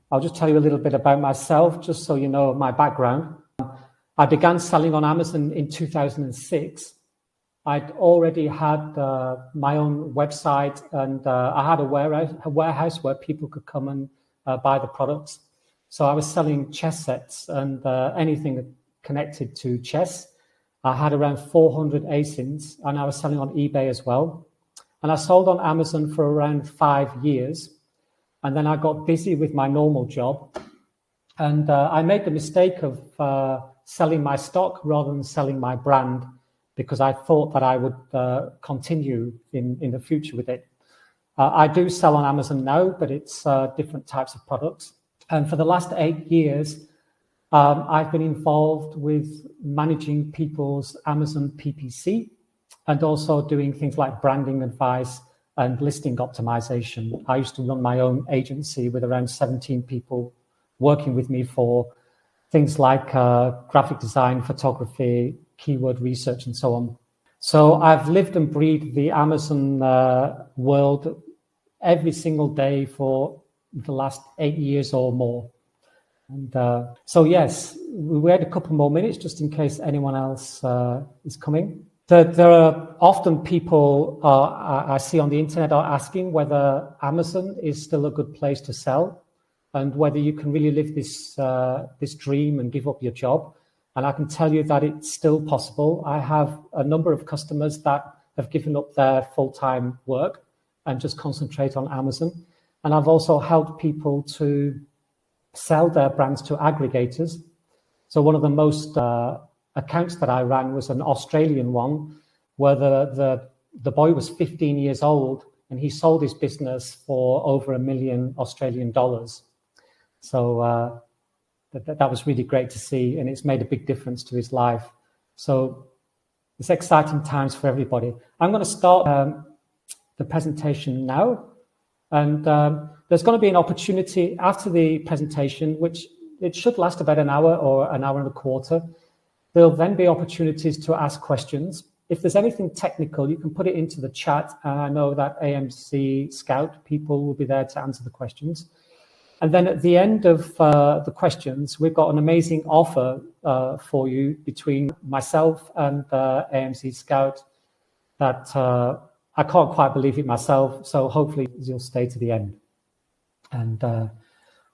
I'll just tell you a little bit about myself, just so you know my background. I began selling on Amazon in 2006. I'd already had my own website, and I had a warehouse where people could come and buy the products. So I was selling chess sets and anything connected to chess. I had around 400 ASINs, and I was selling on eBay as well. And I sold on Amazon for around 5 years. And then I got busy with my normal job. And I made the mistake of selling my stock rather than selling my brand, because I thought that I would continue in the future with it. I do sell on Amazon now, but it's different types of products. And for the last 8 years, I've been involved with managing people's Amazon PPC and also doing things like branding advice and listing optimization. I used to run my own agency with around 17 people working with me for things like graphic design, photography, keyword research, and so on. So I've lived and breathed the Amazon world every single day for the last 8 years or more. And so, yes, we wait a couple more minutes just in case anyone else is coming. There are often people I see on the internet are asking whether Amazon is still a good place to sell and whether you can really live this dream and give up your job. And I can tell you that it's still possible. I have a number of customers that have given up their full-time work and just concentrate on Amazon. And I've also helped people to sell their brands to aggregators. So one of the most accounts that I ran was an Australian one where the boy was 15 years old and he sold his business for over $1 million Australian dollars. So that was really great to see, and it's made a big difference to his life. So it's exciting times for everybody. I'm going to start the presentation now, and there's going to be an opportunity after the presentation, which it should last about an hour or an hour and a quarter. There'll then be opportunities to ask questions. If there's anything technical, you can put it into the chat, and I know that AMZScout people will be there to answer the questions. And then at the end of the questions, we've got an amazing offer for you between myself and AMZScout that I can't quite believe it myself. So hopefully you'll stay to the end. And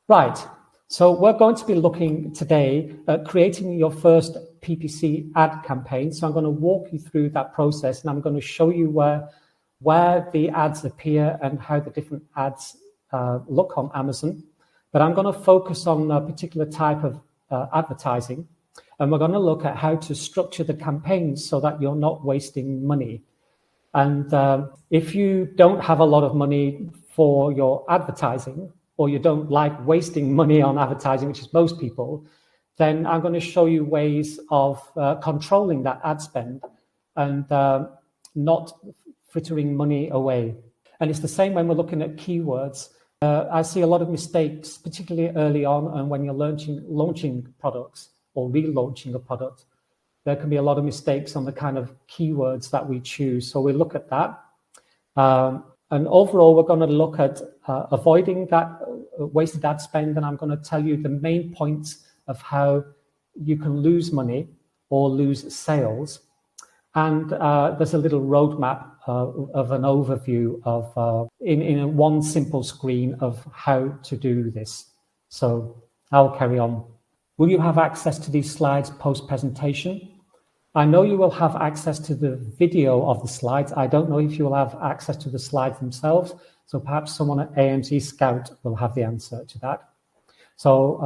right, so we're going to be looking today at creating your first PPC ad campaign. So I'm going to walk you through that process, and I'm going to show you where the ads appear and how the different ads look on Amazon. But I'm going to focus on a particular type of advertising, and we're going to look at how to structure the campaigns so that you're not wasting money. And if you don't have a lot of money for your advertising, or you don't like wasting money on advertising, which is most people, then I'm going to show you ways of controlling that ad spend and not frittering money away. And it's the same when we're looking at keywords. I see a lot of mistakes, particularly early on, and when you're launching products or relaunching a product, there can be a lot of mistakes on the kind of keywords that we choose. So we'll look at that. And overall, we're going to look at avoiding that wasted ad spend, and I'm going to tell you the main points of how you can lose money or lose sales. And there's a little roadmap of an overview of in one simple screen of how to do this. So I'll carry on. Will you have access to these slides post-presentation? I know you will have access to the video of the slides. I don't know if you will have access to the slides themselves. So perhaps someone at AMZScout will have the answer to that. So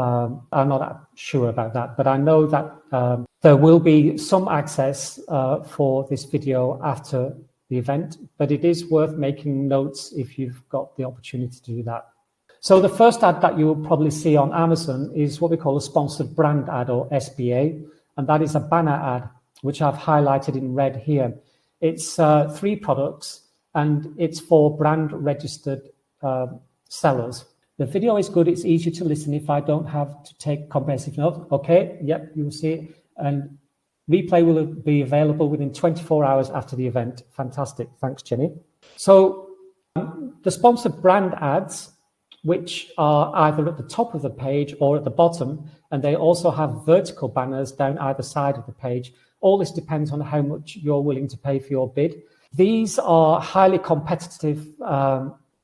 I'm not sure about that, but I know that there will be some access for this video after the event, but it is worth making notes if you've got the opportunity to do that. So the first ad that you will probably see on Amazon is what we call a sponsored brand ad, or SBA, and that is a banner ad, which I've highlighted in red here. It's 3 products, and it's for brand registered sellers. The video is good. It's easy to listen if I don't have to take comprehensive notes. Okay, yep, you will see it. And replay will be available within 24 hours after the event. Fantastic. Thanks, Jenny. So the sponsored brand ads which are either at the top of the page or at the bottom, and they also have vertical banners down either side of the page. All this depends on how much you're willing to pay for your bid. These are highly competitive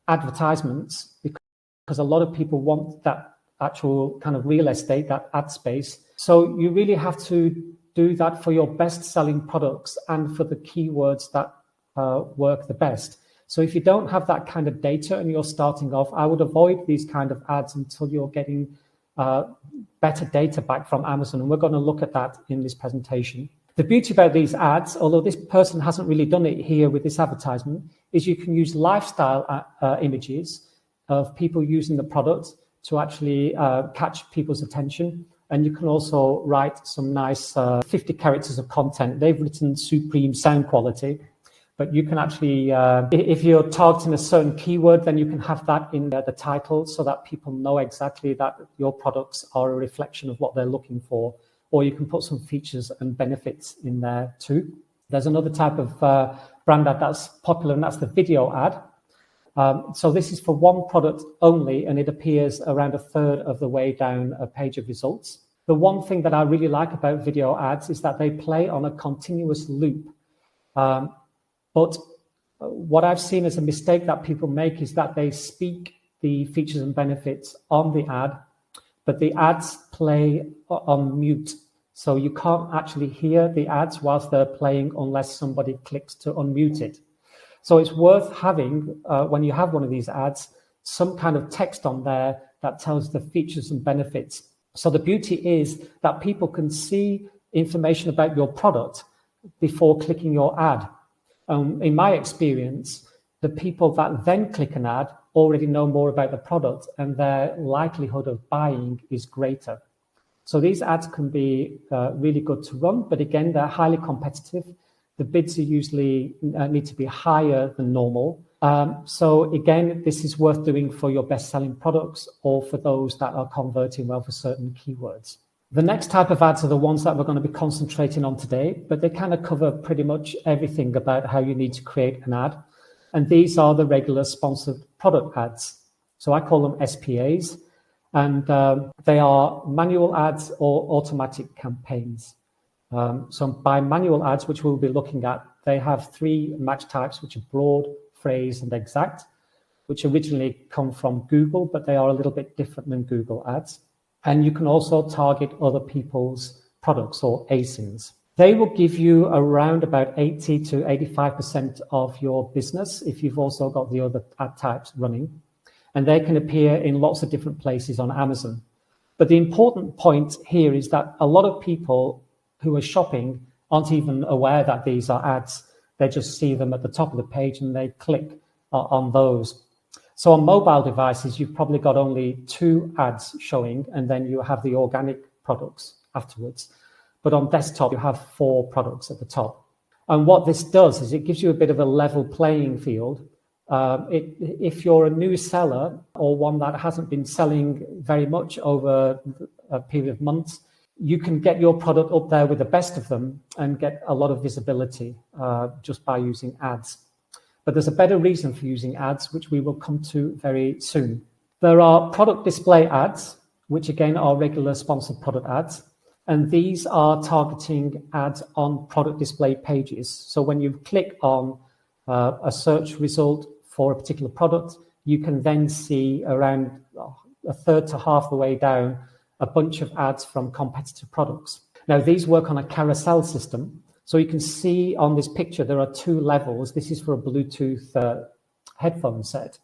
advertisements because a lot of people want that actual kind of real estate, that ad space. So you really have to do that for your best-selling products and for the keywords that work the best. So if you don't have that kind of data and you're starting off, I would avoid these kind of ads until you're getting better data back from Amazon. And we're going to look at that in this presentation. The beauty about these ads, although this person hasn't really done it here with this advertisement, is you can use lifestyle images of people using the product to actually catch people's attention. And you can also write some nice 50 characters of content. They've written supreme sound quality, but you can actually, if you're targeting a certain keyword, then you can have that in the title so that people know exactly that your products are a reflection of what they're looking for. Or you can put some features and benefits in there too. There's another type of brand ad that's popular, and that's the video ad. So this is for one product only, and it appears around a third of the way down a page of results. The one thing that I really like about video ads is that they play on a continuous loop. But what I've seen as a mistake that people make is that they speak the features and benefits on the ad, but the ads play on mute. So you can't actually hear the ads whilst they're playing unless somebody clicks to unmute it. So it's worth having, when you have one of these ads, some kind of text on there that tells the features and benefits. So the beauty is that people can see information about your product before clicking your ad. In my experience, the people that then click an ad already know more about the product and their likelihood of buying is greater. So these ads can be really good to run, but again, they're highly competitive. The bids are usually need to be higher than normal. So again, this is worth doing for your best-selling products or for those that are converting well for certain keywords. The next type of ads are the ones that we're going to be concentrating on today, but they kind of cover pretty much everything about how you need to create an ad. And these are the regular sponsored product ads. So I call them SPAs, and they are manual ads or automatic campaigns. So by manual ads, which we'll be looking at, they have three match types, which are broad, phrase, and exact, which originally come from Google, but they are a little bit different than Google ads. And you can also target other people's products or ASINs. They will give you around about 80 to 85% of your business if you've also got the other ad types running. And they can appear in lots of different places on Amazon. But the important point here is that a lot of people who are shopping aren't even aware that these are ads. They just see them at the top of the page and they click on those. So on mobile devices, you've probably got only 2 ads showing, and then you have the organic products afterwards. But on desktop, you have 4 products at the top. And what this does is it gives you a bit of a level playing field. If you're a new seller or one that hasn't been selling very much over a period of months, you can get your product up there with the best of them and get a lot of visibility just by using ads. But there's a better reason for using ads, which we will come to very soon. There are product display ads, which again are regular sponsored product ads. And these are targeting ads on product display pages. So when you click on a search result for a particular product, you can then see around a third to half the way down a bunch of ads from competitive products. Now, these work on a carousel system. So you can see on this picture, there are 2 levels. This is for a Bluetooth headphone set,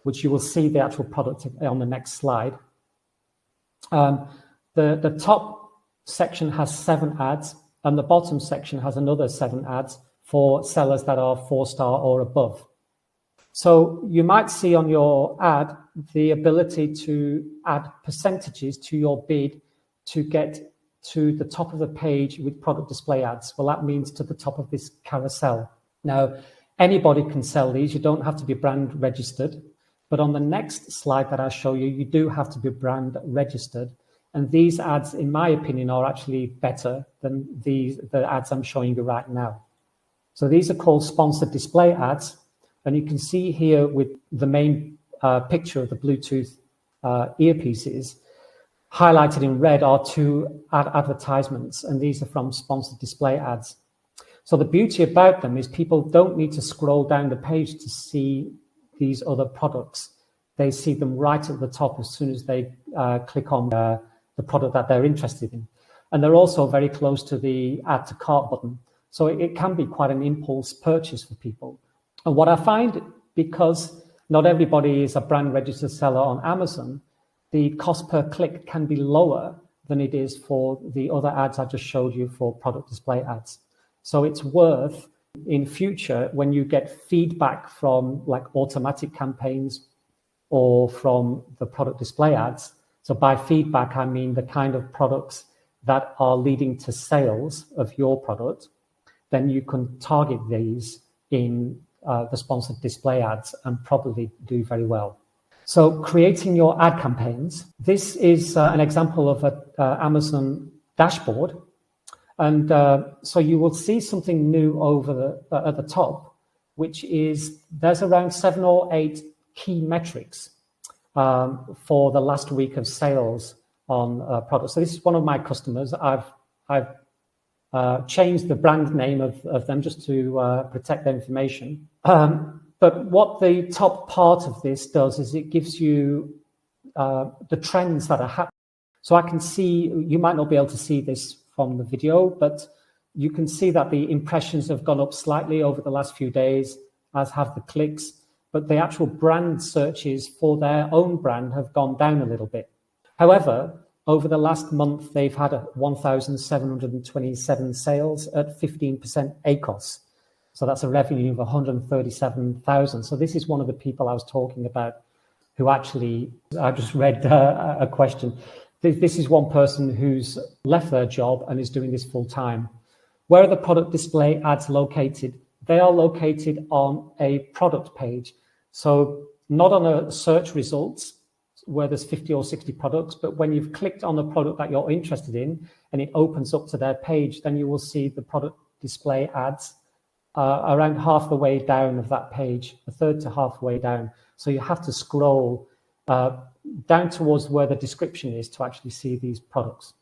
which you will see the actual product on the next slide. The top section has 7 ads, and the bottom section has another 7 ads for sellers that are 4-star or above. So you might see on your ad the ability to add percentages to your bid to get to the top of the page with product display ads. Well, that means to the top of this carousel. Now, anybody can sell these. You don't have to be brand registered. But on the next slide that I'll show you, you do have to be brand registered. And these ads, in my opinion, are actually better than the ads I'm showing you right now. So these are called sponsored display ads. And you can see here with the main picture of the Bluetooth earpieces, highlighted in red are two advertisements, and these are from sponsored display ads. So the beauty about them is people don't need to scroll down the page to see these other products. They see them right at the top as soon as they click on the product that they're interested in. And they're also very close to the add to cart button. So it can be quite an impulse purchase for people. And what I find, because not everybody is a brand registered seller on Amazon, the cost per click can be lower than it is for the other ads I just showed you for product display ads. So it's worth, in future, when you get feedback from like automatic campaigns or from the product display ads. So by feedback, I mean the kind of products that are leading to sales of your product, then you can target these in the sponsored display ads and probably do very well. So creating your ad campaigns. This is an example of an Amazon dashboard. And so you will see something new over at the top, which is there's around 7 or 8 key metrics for the last week of sales on products. So this is one of my customers. I've changed the brand name of them just to protect their information. But what the top part of this does is it gives you the trends that are happening. So I can see, you might not be able to see this from the video, but you can see that the impressions have gone up slightly over the last few days, as have the clicks, but the actual brand searches for their own brand have gone down a little bit. However, over the last month, they've had 1,727 sales at 15% ACOS. So that's a revenue of 137,000. So this is one of the people I was talking about who actually, I just read a question. This is one person who's left their job and is doing this full time. Where are the product display ads located? They are located on a product page. So not on a search results where there's 50 or 60 products, but when you've clicked on the product that you're interested in and it opens up to their page, then you will see the product display ads around half the way down of that page, a third to halfway down. So you have to scroll down towards where the description is to actually see these products.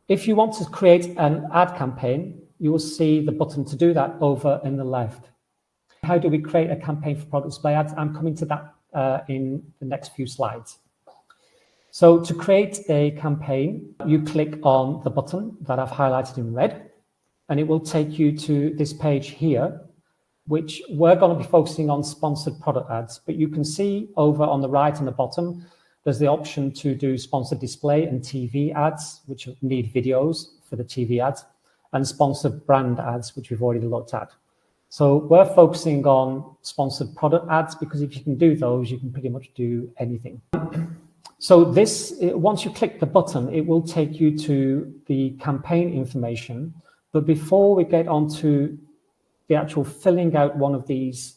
If you want to create an ad campaign, you will see the button to do that over in the left. How do we create a campaign for product display ads? I'm coming to that in the next few slides. So to create a campaign, you click on the button that I've highlighted in red, and it will take you to this page here, which we're going to be focusing on sponsored product ads. But you can see over on the right and the bottom, there's the option to do sponsored display and TV ads, which need videos for the TV ads, and sponsored brand ads, which we've already looked at. So we're focusing on sponsored product ads because if you can do those, you can pretty much do anything. So this, once you click the button, it will take you to the campaign information. But before we get on to the actual filling out one of these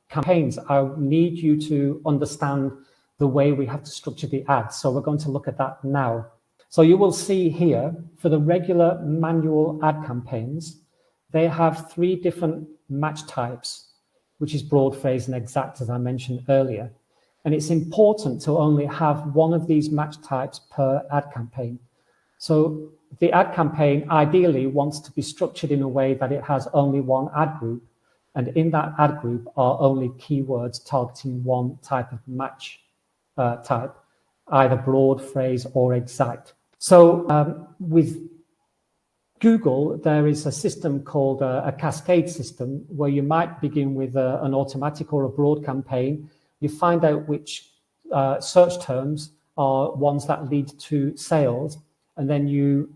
campaigns, I need you to understand the way we have to structure the ads. So we're going to look at that now. So you will see here for the regular manual ad campaigns, they have 3 different match types, which is broad, phrase, and exact, as I mentioned earlier. And it's important to only have one of these match types per ad campaign. So the ad campaign ideally wants to be structured in a way that it has only one ad group. And in that ad group are only keywords targeting one type of match type, either broad, phrase, or exact. So with Google, there is a system called a cascade system where you might begin with an automatic or a broad campaign. You find out which search terms are ones that lead to sales, and then you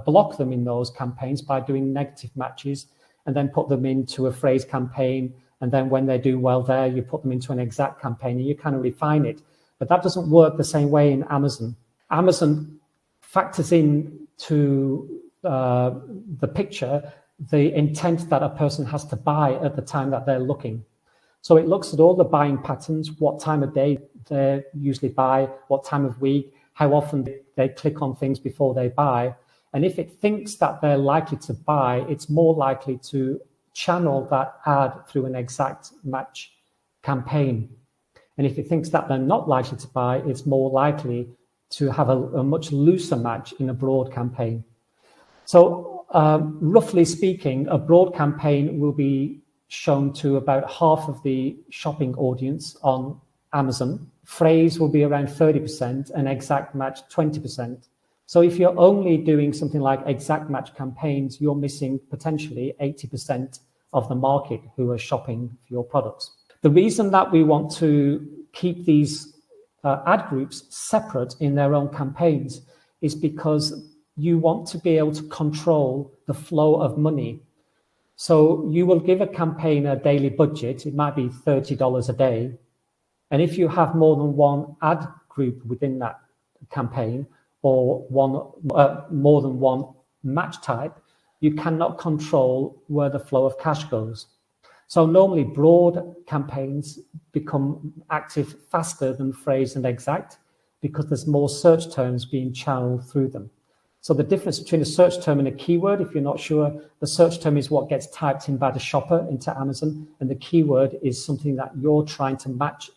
block them in those campaigns by doing negative matches and then put them into a phrase campaign. And then when they do well there, you put them into an exact campaign and you kind of refine it. But that doesn't work the same way in Amazon. Amazon factors in to the picture the intent that a person has to buy at the time that they're looking. So it looks at all the buying patterns, what time of day they usually buy, what time of week, how often they click on things before they buy. And if it thinks that they're likely to buy, it's more likely to channel that ad through an exact match campaign. And if it thinks that they're not likely to buy, it's more likely to have a much looser match in a broad campaign. So roughly speaking, a broad campaign will be shown to about half of the shopping audience on Amazon. Phrase will be around 30% and exact match 20%. So if you're only doing something like exact match campaigns, you're missing potentially 80% of the market who are shopping for your products. The reason that we want to keep these ad groups separate in their own campaigns is because you want to be able to control the flow of money. So you will give a campaign a daily budget. It might be $30 a day. And if you have more than one ad group within that campaign or more than one match type, you cannot control where the flow of cash goes. So normally broad campaigns become active faster than phrase and exact because there's more search terms being channeled through them. So the difference between a search term and a keyword, if you're not sure, the search term is what gets typed in by the shopper into Amazon, and the keyword is something that you're trying to match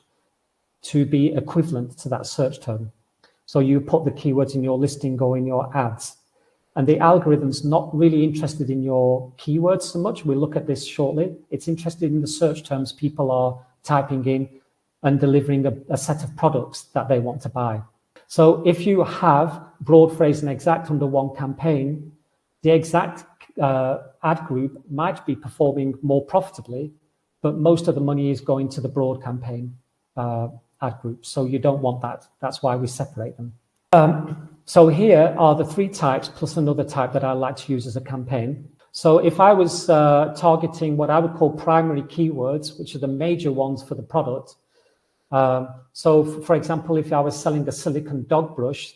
to be equivalent to that search term. So you put the keywords in your listing or in your ads. And the algorithm's not really interested in your keywords so much. We'll look at this shortly. It's interested in the search terms people are typing in and delivering a set of products that they want to buy. So if you have broad, phrase, and exact under one campaign, the exact ad group might be performing more profitably, but most of the money is going to the broad campaign ad group. So you don't want that. That's why we separate them. So here are the three types plus another type that I like to use as a campaign. So if I was targeting what I would call primary keywords, which are the major ones for the product. So for example, if I was selling a silicone dog brush,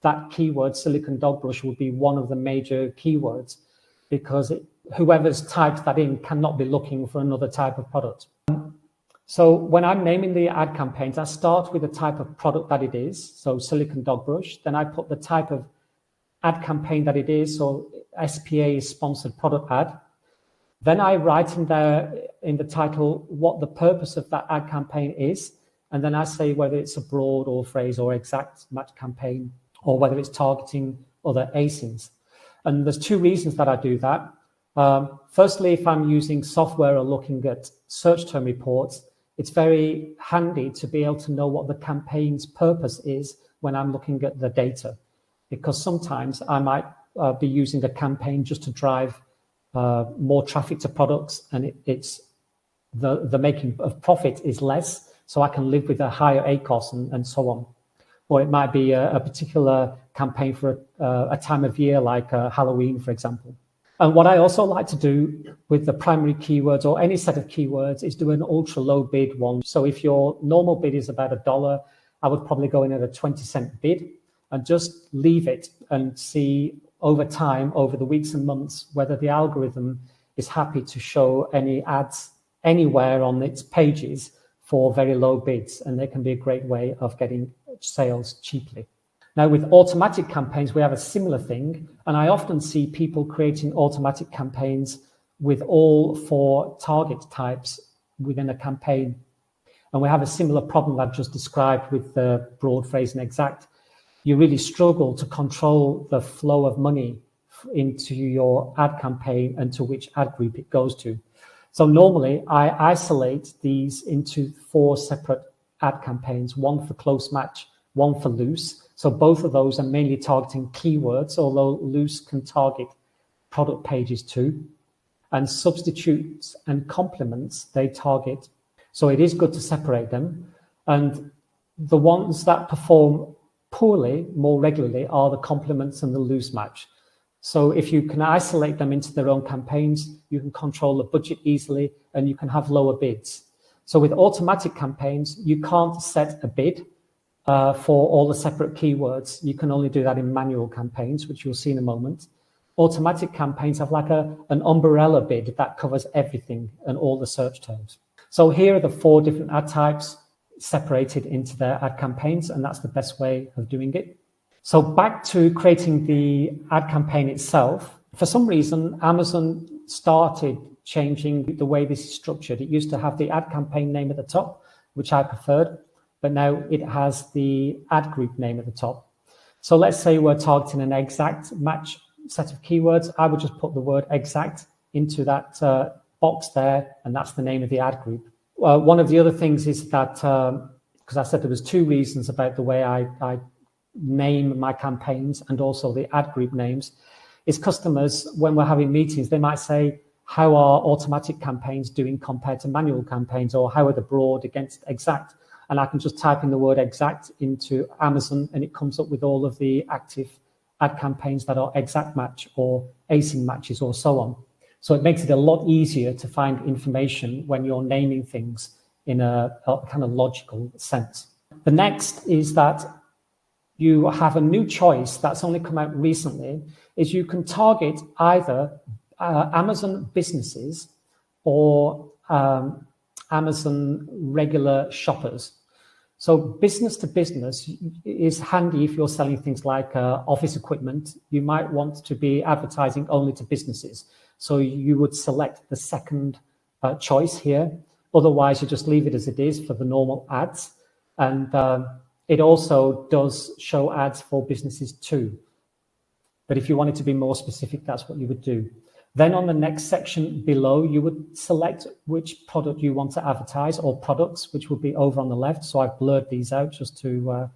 that keyword silicone dog brush would be one of the major keywords because whoever's typed that in cannot be looking for another type of product. So when I'm naming the ad campaigns, I start with the type of product that it is. So silicone dog brush. Then I put the type of ad campaign that it is. So SPA is sponsored product ad. Then I write in there in the title what the purpose of that ad campaign is. And then I say whether it's a broad or phrase or exact match campaign or whether it's targeting other ASINs. And there's two reasons that I do that. Firstly, if I'm using software or looking at search term reports, it's very handy to be able to know what the campaign's purpose is when I'm looking at the data, because sometimes I might be using a campaign just to drive more traffic to products, and it's the making of profit is less, so I can live with a higher ACoS and so on. Or it might be a particular campaign for a time of year like Halloween, for example. And what I also like to do with the primary keywords or any set of keywords is do an ultra low bid one. So if your normal bid is about $1, I would probably go in at a 20-cent bid and just leave it and see over time, over the weeks and months, whether the algorithm is happy to show any ads anywhere on its pages for very low bids. And they can be a great way of getting sales cheaply. Now, with automatic campaigns, we have a similar thing, and I often see people creating automatic campaigns with all 4 target types within a campaign. And we have a similar problem that I've just described with the broad, phrase, and exact. You really struggle to control the flow of money into your ad campaign and to which ad group it goes to. So normally, I isolate these into 4 separate ad campaigns, one for close match, one for loose. So both of those are mainly targeting keywords, although loose can target product pages too. And substitutes and complements, they target. So it is good to separate them. And the ones that perform poorly more regularly are the complements and the loose match. So if you can isolate them into their own campaigns, you can control the budget easily and you can have lower bids. So with automatic campaigns, you can't set a bid for all the separate keywords. You can only do that in manual campaigns, which you'll see in a moment. Automatic campaigns have like an umbrella bid that covers everything and all the search terms. So here are the 4 different ad types separated into their ad campaigns, and that's the best way of doing it. So back to creating the ad campaign itself. For some reason, Amazon started changing the way this is structured. It used to have the ad campaign name at the top, which I preferred. but now it has the ad group name at the top. So let's say we're targeting an exact match set of keywords. I would just put the word exact into that box there, and that's the name of the ad group. One of the other things is that, because I said there was two reasons about the way I name my campaigns and also the ad group names, is customers, when we're having meetings, they might say, how are automatic campaigns doing compared to manual campaigns, or how are the broad against exact? And I can just type in the word exact into Amazon and it comes up with all of the active ad campaigns that are exact match or async matches or so on. So it makes it a lot easier to find information when you're naming things in a kind of logical sense. The next is that you have a new choice that's only come out recently, is you can target either Amazon businesses or Amazon regular shoppers. So business to business is handy if you're selling things like office equipment. You might want to be advertising only to businesses. So you would select the second choice here. Otherwise, you just leave it as it is for the normal ads. And it also does show ads for businesses too. But if you wanted to be more specific, that's what you would do. Then on the next section below, you would select which product you want to advertise, or products, which would be over on the left. So I've blurred these out just to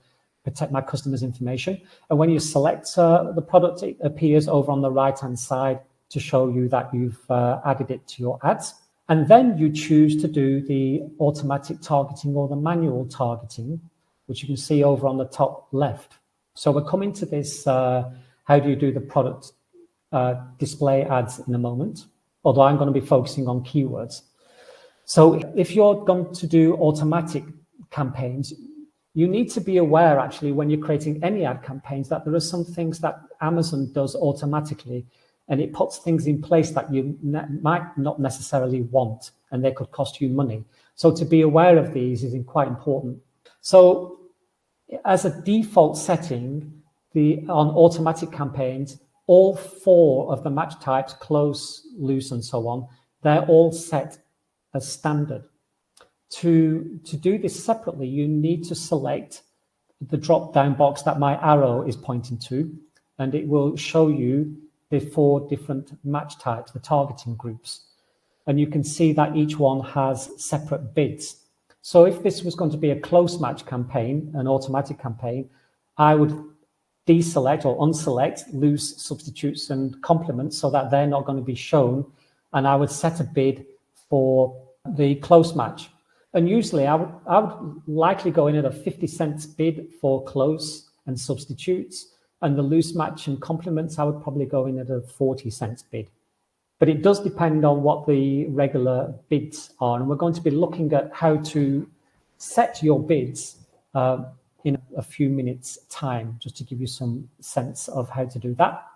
protect my customers' information. And when you select the product, it appears over on the right-hand side to show you that you've added it to your ads. And then you choose to do the automatic targeting or the manual targeting, which you can see over on the top left. So we're coming to this, how do you do the product display ads in a moment, although I'm going to be focusing on keywords. So if you're going to do automatic campaigns, you need to be aware actually when you're creating any ad campaigns that there are some things that Amazon does automatically, and it puts things in place that you might not necessarily want, and they could cost you money. So to be aware of these is quite important. So as a default setting, on automatic campaigns, all four of the match types, close, loose, and so on, they're all set as standard. To do this separately, you need to select the drop-down box that my arrow is pointing to, and it will show you the four different match types, the targeting groups. And you can see that each one has separate bids. So if this was going to be a close match campaign, an automatic campaign, I would deselect or unselect loose, substitutes, and complements so that they're not going to be shown. And I would set a bid for the close match. And usually I would likely go in at a 50 cents bid for close and substitutes. And the loose match and complements, I would probably go in at a 40 cents bid. But it does depend on what the regular bids are. And we're going to be looking at how to set your bids in a few minutes' time, just to give you some sense of how to do that.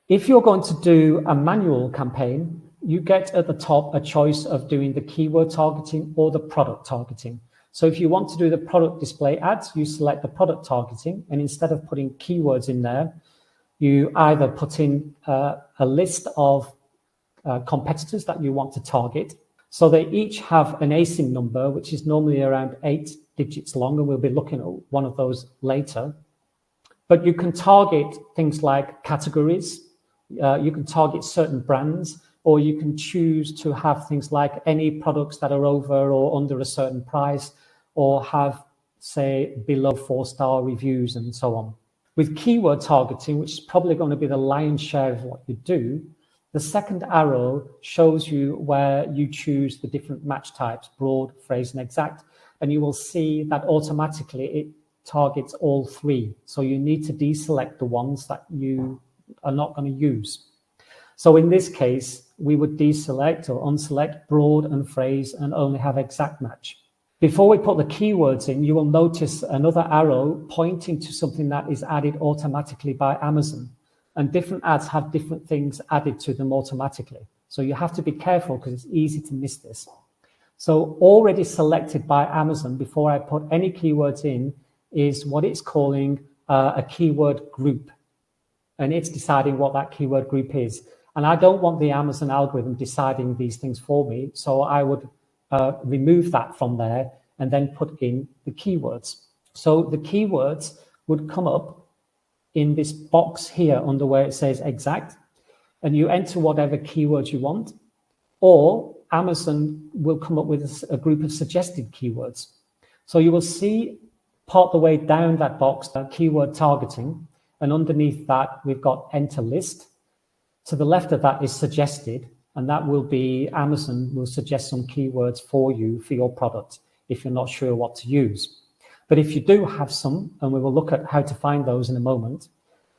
If you're going to do a manual campaign, you get at the top a choice of doing the keyword targeting or the product targeting. So if you want to do the product display ads, you select the product targeting, and instead of putting keywords in there, you either put in a list of competitors that you want to target. So they each have an ASIN number, which is normally around 8 digits long, and we'll be looking at one of those later. But you can target things like categories, you can target certain brands, or you can choose to have things like any products that are over or under a certain price, or have, say, below 4-star reviews and so on. With keyword targeting, which is probably going to be the lion's share of what you do, the second arrow shows you where you choose the different match types, broad, phrase, and exact, and you will see that automatically it targets all three. So you need to deselect the ones that you are not going to use. So in this case, we would deselect or unselect broad and phrase and only have exact match. Before we put the keywords in, you will notice another arrow pointing to something that is added automatically by Amazon. And different ads have different things added to them automatically. So you have to be careful because it's easy to miss this. So already selected by Amazon before I put any keywords in is what it's calling a keyword group. And it's deciding what that keyword group is. And I don't want the Amazon algorithm deciding these things for me. So I would remove that from there and then put in the keywords. So the keywords would come up in this box here under where it says exact, and you enter whatever keywords you want, or Amazon will come up with a group of suggested keywords. So you will see part the way down that box, that keyword targeting, and underneath that, we've got enter list. To the left of that is suggested, and that will be Amazon will suggest some keywords for you for your product if you're not sure what to use. But if you do have some, and we will look at how to find those in a moment,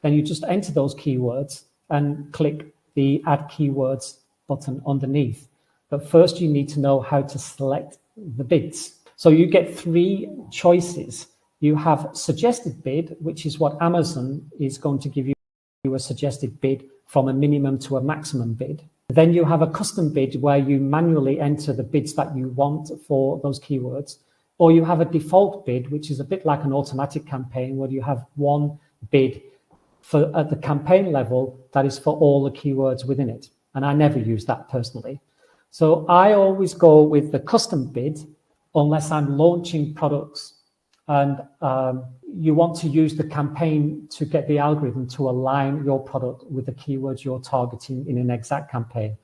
then you just enter those keywords and click the add keywords button underneath. But first you need to know how to select the bids. So you get three choices. You have suggested bid, which is what Amazon is going to give you a suggested bid from a minimum to a maximum bid. Then you have a custom bid where you manually enter the bids that you want for those keywords. Or you have a default bid, which is a bit like an automatic campaign where you have one bid at the campaign level that is for all the keywords within it. And I never use that personally. So I always go with the custom bid unless I'm launching products and you want to use the campaign to get the algorithm to align your product with the keywords you're targeting in an exact campaign.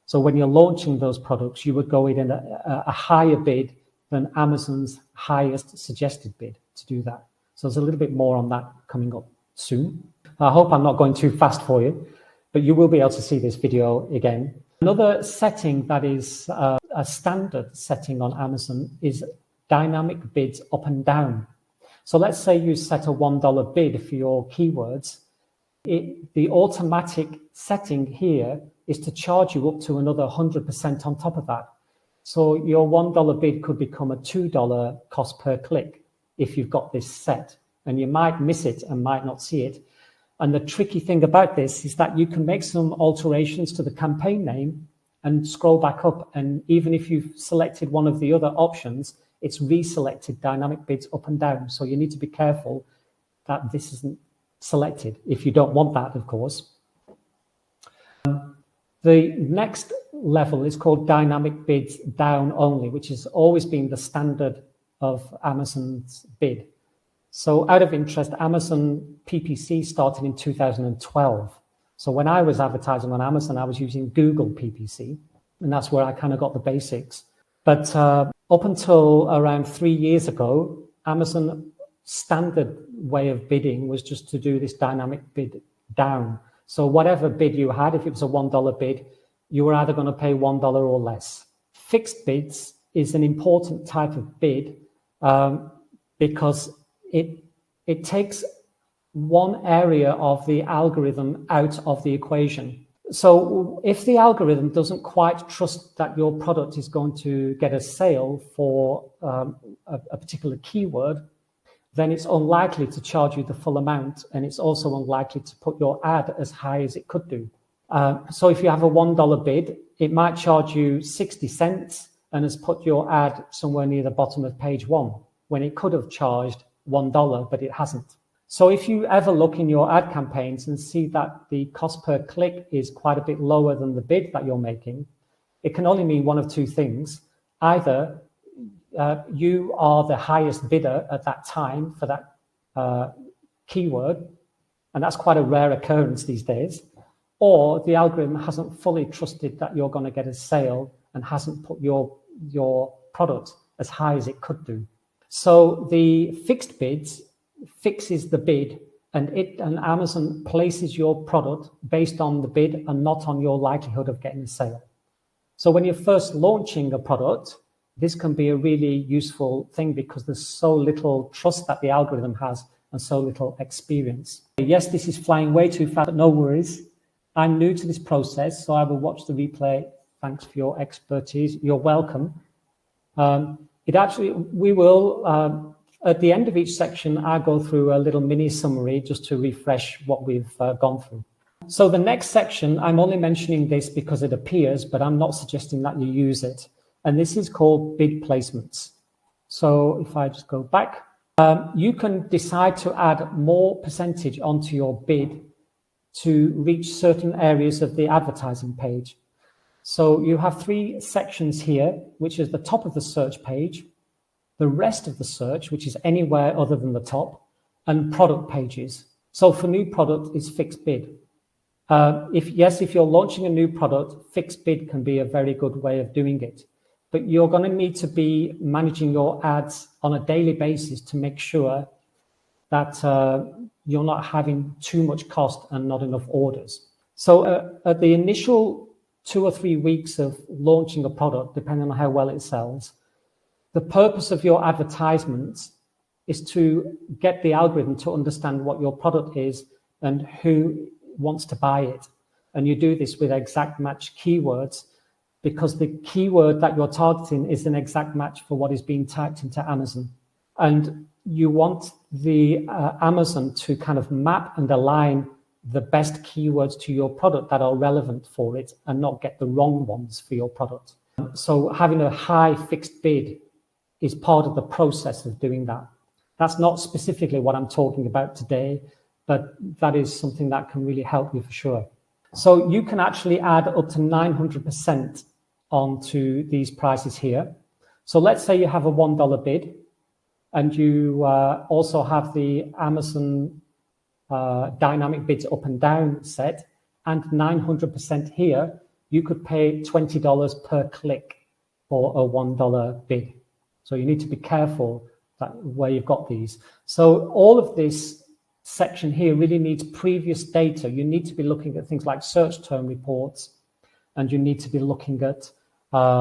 So when you're launching those products, you would go in a higher bid than Amazon's highest suggested bid to do that. So there's a little bit more on that coming up soon. I hope I'm not going too fast for you, but you will be able to see this video again. Another setting that is a standard setting on Amazon is dynamic bids up and down. So let's say you set a $1 bid for your keywords. The automatic setting here is to charge you up to another 100% on top of that. So your $1 bid could become a $2 cost per click if you've got this set, and you might miss it and might not see it. And the tricky thing about this is that you can make some alterations to the campaign name and scroll back up. And even if you've selected one of the other options, it's reselected dynamic bids up and down. So you need to be careful that this isn't selected if you don't want that, of course. The next level is called dynamic bids down only, which has always been the standard of Amazon's bid. So out of interest, Amazon PPC started in 2012. So when I was advertising on Amazon, I was using Google PPC, and that's where I kind of got the basics. But up until around 3 years ago, Amazon standard way of bidding was just to do this dynamic bid down. So whatever bid you had, if it was a $1 bid, you were either going to pay $1 or less. Fixed bids is an important type of bid because it takes one area of the algorithm out of the equation. So if the algorithm doesn't quite trust that your product is going to get a sale for a particular keyword, then it's unlikely to charge you the full amount, and it's also unlikely to put your ad as high as it could do. So if you have a $1 bid, it might charge you 60 cents and has put your ad somewhere near the bottom of page 1, when it could have charged $1, but it hasn't. So if you ever look in your ad campaigns and see that the cost per click is quite a bit lower than the bid that you're making, it can only mean one of two things. Either you are the highest bidder at that time for that keyword, and that's quite a rare occurrence these days, or the algorithm hasn't fully trusted that you're going to get a sale and hasn't put your product as high as it could do. So the fixed bids fixes the bid, and Amazon places your product based on the bid and not on your likelihood of getting a sale. So when you're first launching a product, this can be a really useful thing because there's so little trust that the algorithm has and so little experience. Yes, this is flying way too fast, but no worries. I'm new to this process, so I will watch the replay. Thanks for your expertise. You're welcome. We will, at the end of each section, I go through a little mini summary just to refresh what we've gone through. So the next section, I'm only mentioning this because it appears, but I'm not suggesting that you use it. And this is called bid placements. So if I just go back, you can decide to add more percentage onto your bid to reach certain areas of the advertising page. So you have 3 sections here, which is the top of the search page, the rest of the search, which is anywhere other than the top, and product pages. So for new product, it's fixed bid. If you're launching a new product, fixed bid can be a very good way of doing it. But you're going to need to be managing your ads on a daily basis to make sure that you're not having too much cost and not enough orders. So at the initial 2 or 3 weeks of launching a product, depending on how well it sells, the purpose of your advertisements is to get the algorithm to understand what your product is and who wants to buy it. And you do this with exact match keywords, because the keyword that you're targeting is an exact match for what is being typed into Amazon. And you want the Amazon to kind of map and align the best keywords to your product that are relevant for it and not get the wrong ones for your product. So having a high fixed bid is part of the process of doing that. That's not specifically what I'm talking about today, but that is something that can really help you for sure. So you can actually add up to 900% onto these prices here. So let's say you have a $1 bid and you also have the Amazon dynamic bids up and down set, and 900% here, you could pay $20 per click for a $1 bid. So you need to be careful that where you've got these. So all of this section here really needs previous data. You need to be looking at things like search term reports, and you need to be looking at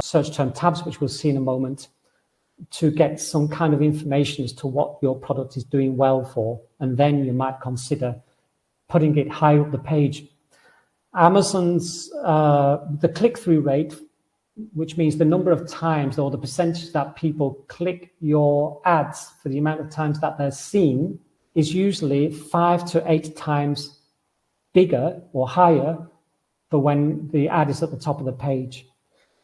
search term tabs, which we'll see in a moment, to get some kind of information as to what your product is doing well for. And then you might consider putting it high up the page. Amazon's, the click-through rate, which means the number of times or the percentage that people click your ads for the amount of times that they're seen, is usually 5 to 8 times bigger or higher than when the ad is at the top of the page.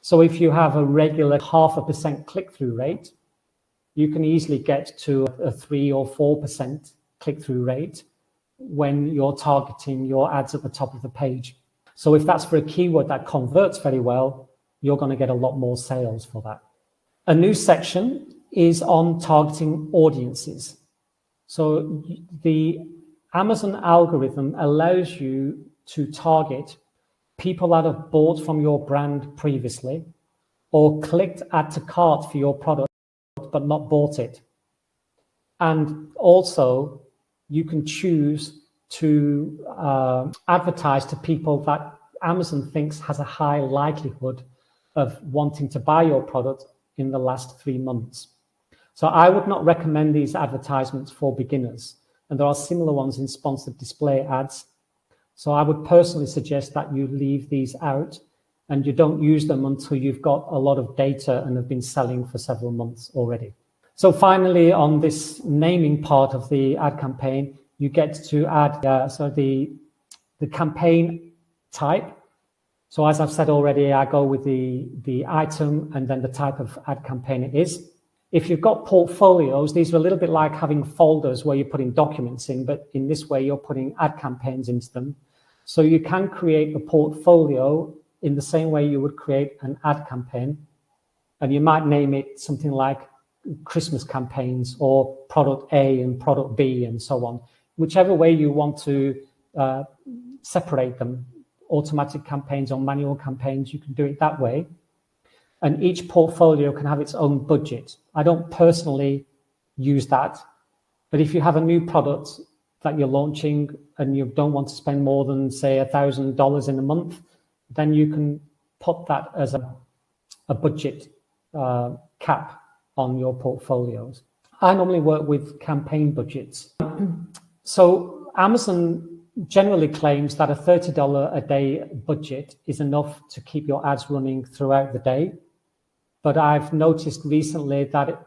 So if you have a regular 0.5% click-through rate, you can easily get to a 3 or 4% click-through rate when you're targeting your ads at the top of the page. So if that's for a keyword that converts very well, you're going to get a lot more sales for that. A new section is on targeting audiences. So the Amazon algorithm allows you to target people that have bought from your brand previously or clicked add to cart for your product but not bought it. And also you can choose to advertise to people that Amazon thinks has a high likelihood of wanting to buy your product in the last 3 months. So I would not recommend these advertisements for beginners. And there are similar ones in sponsored display ads. So I would personally suggest that you leave these out and you don't use them until you've got a lot of data and have been selling for several months already. So finally, on this naming part of the ad campaign, you get to add the campaign type. So as I've said already, I go with the item and then the type of ad campaign it is. If you've got portfolios, these are a little bit like having folders where you're putting documents in, but in this way, you're putting ad campaigns into them. So you can create a portfolio in the same way you would create an ad campaign. And you might name it something like Christmas campaigns or product A and product B and so on. Whichever way you want to separate them, automatic campaigns or manual campaigns, you can do it that way. And each portfolio can have its own budget. I don't personally use that, but if you have a new product that you're launching and you don't want to spend more than, say, $1,000 in a month, then you can put that as a budget cap on your portfolios. I normally work with campaign budgets. So Amazon generally claims that a $30 a day budget is enough to keep your ads running throughout the day. But I've noticed recently that,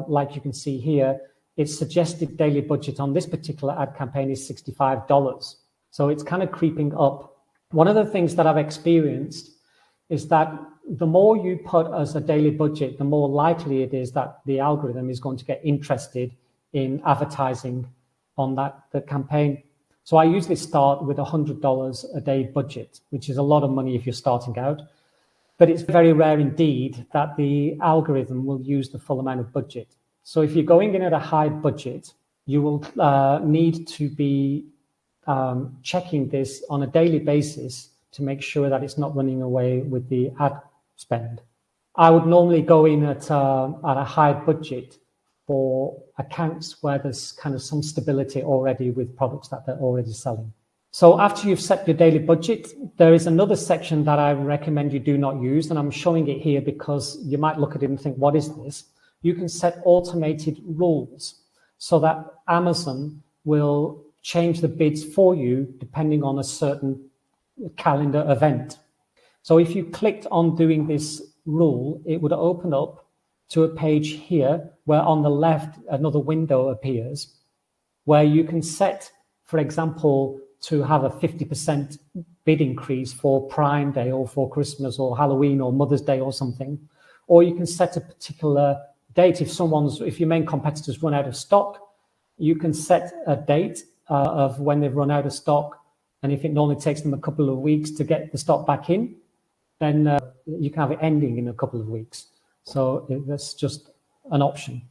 like you can see here, its suggested daily budget on this particular ad campaign is $65. So it's kind of creeping up. One of the things that I've experienced is that the more you put as a daily budget, the more likely it is that the algorithm is going to get interested in advertising on the campaign. So I usually start with $100 a day budget, which is a lot of money if you're starting out. But it's very rare indeed that the algorithm will use the full amount of budget. So if you're going in at a high budget, you will need to be checking this on a daily basis to make sure that it's not running away with the ad spend. I would normally go in at a high budget for accounts where there's kind of some stability already with products that they're already selling. So after you've set your daily budget, there is another section that I recommend you do not use, and I'm showing it here because you might look at it and think, what is this? You can set automated rules so that Amazon will change the bids for you depending on a certain calendar event. So if you clicked on doing this rule, it would open up to a page here where on the left another window appears where you can set, for example, to have a 50% bid increase for Prime Day or for Christmas or Halloween or Mother's Day or something. Or you can set a particular date. If your main competitors run out of stock, you can set a date of when they've run out of stock. And if it normally takes them a couple of weeks to get the stock back in, then you can have it ending in a couple of weeks. So that's just an option.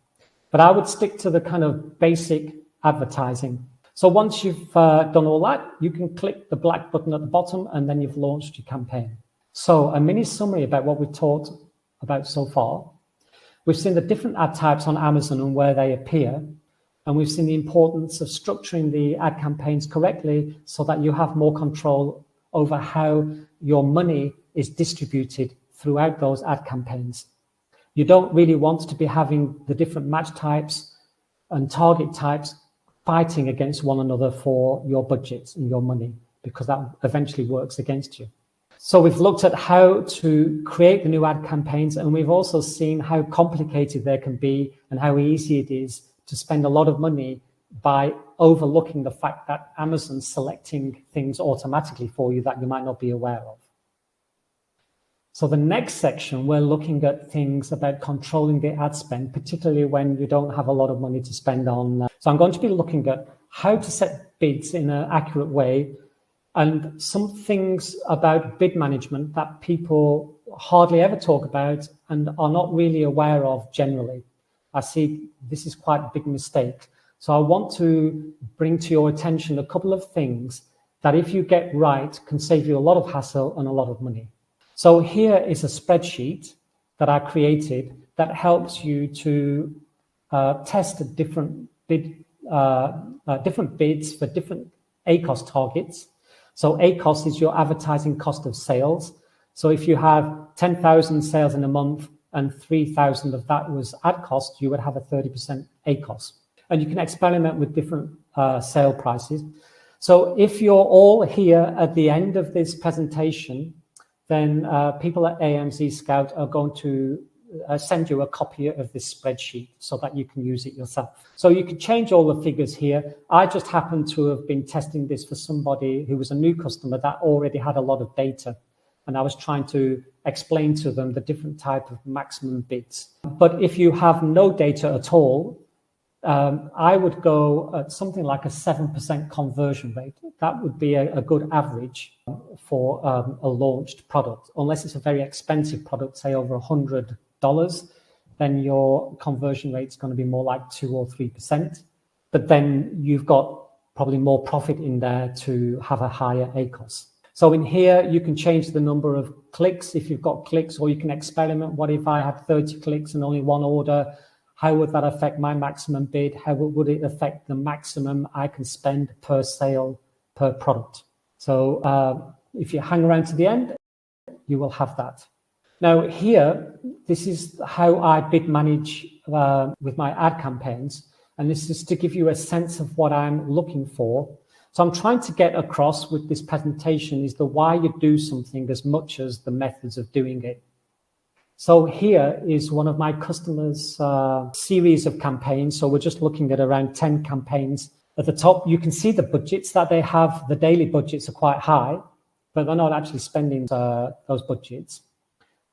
But I would stick to the kind of basic advertising. So once you've done all that, you can click the black button at the bottom and then you've launched your campaign. So a mini summary about what we've talked about so far. We've seen the different ad types on Amazon and where they appear. And we've seen the importance of structuring the ad campaigns correctly so that you have more control over how your money is distributed throughout those ad campaigns. You don't really want to be having the different match types and target types fighting against one another for your budgets and your money, because that eventually works against you. So we've looked at how to create the new ad campaigns, and we've also seen how complicated they can be and how easy it is to spend a lot of money by overlooking the fact that Amazon's selecting things automatically for you that you might not be aware of. So the next section, we're looking at things about controlling the ad spend, particularly when you don't have a lot of money to spend on. So I'm going to be looking at how to set bids in an accurate way and some things about bid management that people hardly ever talk about and are not really aware of generally. I see this is quite a big mistake. So I want to bring to your attention a couple of things that if you get right can save you a lot of hassle and a lot of money. So here is a spreadsheet that I created that helps you to test different bids for different ACoS targets. So ACoS is your advertising cost of sales. So if you have 10,000 sales in a month and 3,000 of that was ad cost, you would have a 30% ACoS. And you can experiment with different sale prices. So if you're all here at the end of this presentation, then people at AMZScout are going to send you a copy of this spreadsheet so that you can use it yourself. So you can change all the figures here. I just happen to have been testing this for somebody who was a new customer that already had a lot of data. And I was trying to explain to them the different type of maximum bids. But if you have no data at all, I would go at something like a 7% conversion rate. That would be a good average for a launched product. Unless it's a very expensive product, say over $100, then your conversion rate is going to be more like 2 or 3%. But then you've got probably more profit in there to have a higher ACoS. So in here, you can change the number of clicks if you've got clicks, or you can experiment. What if I had 30 clicks and only one order? How would that affect my maximum bid? How would it affect the maximum I can spend per sale, per product? So if you hang around to the end, you will have that. Now here, this is how I bid manage with my ad campaigns. And this is to give you a sense of what I'm looking for. So I'm trying to get across with this presentation is the why you do something as much as the methods of doing it. So here is one of my customers' series of campaigns. So we're just looking at around 10 campaigns. At the top, you can see the budgets that they have. The daily budgets are quite high, but they're not actually spending those budgets.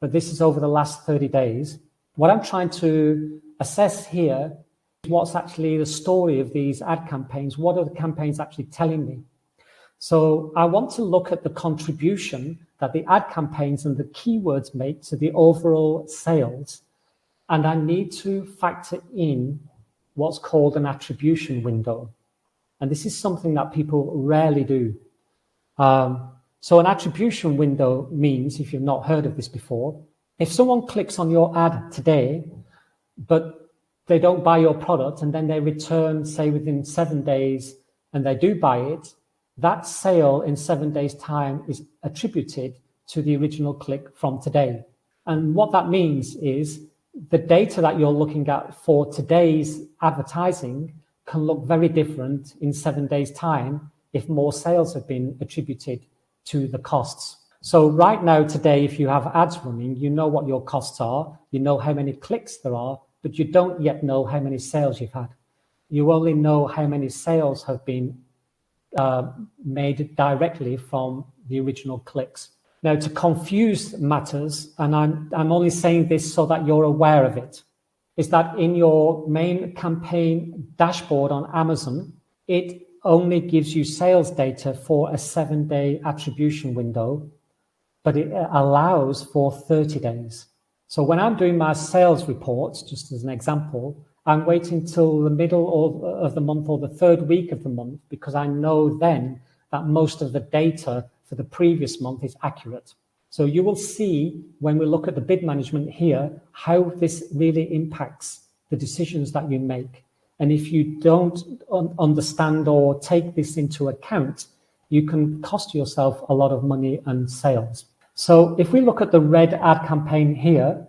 But this is over the last 30 days. What I'm trying to assess here is what's actually the story of these ad campaigns. What are the campaigns actually telling me? So I want to look at the contribution that the ad campaigns and the keywords make to the overall sales. and I need to factor in what's called an attribution window. And this is something that people rarely do. So an attribution window means, if you've not heard of this before, if someone clicks on your ad today, but they don't buy your product and then they return, say, within 7 days, and they do buy it, that sale in 7 days' time is attributed to the original click from today. And what that means is the data that you're looking at for today's advertising can look very different in 7 days' time if more sales have been attributed to the costs. So right now, today, if you have ads running, you know what your costs are, you know how many clicks there are, but you don't yet know how many sales you've had. You only know how many sales have been made directly from the original clicks. Now, to confuse matters, and I'm only saying this so that you're aware of it, is that in your main campaign dashboard on Amazon, it only gives you sales data for a 7-day attribution window, but it allows for 30 days. So when I'm doing my sales reports, just as an example, I'm waiting till the middle of the month or the third week of the month, because I know then that most of the data for the previous month is accurate. So you will see when we look at the bid management here, how this really impacts the decisions that you make. And if you don't understand or take this into account, you can cost yourself a lot of money and sales. So if we look at the red ad campaign here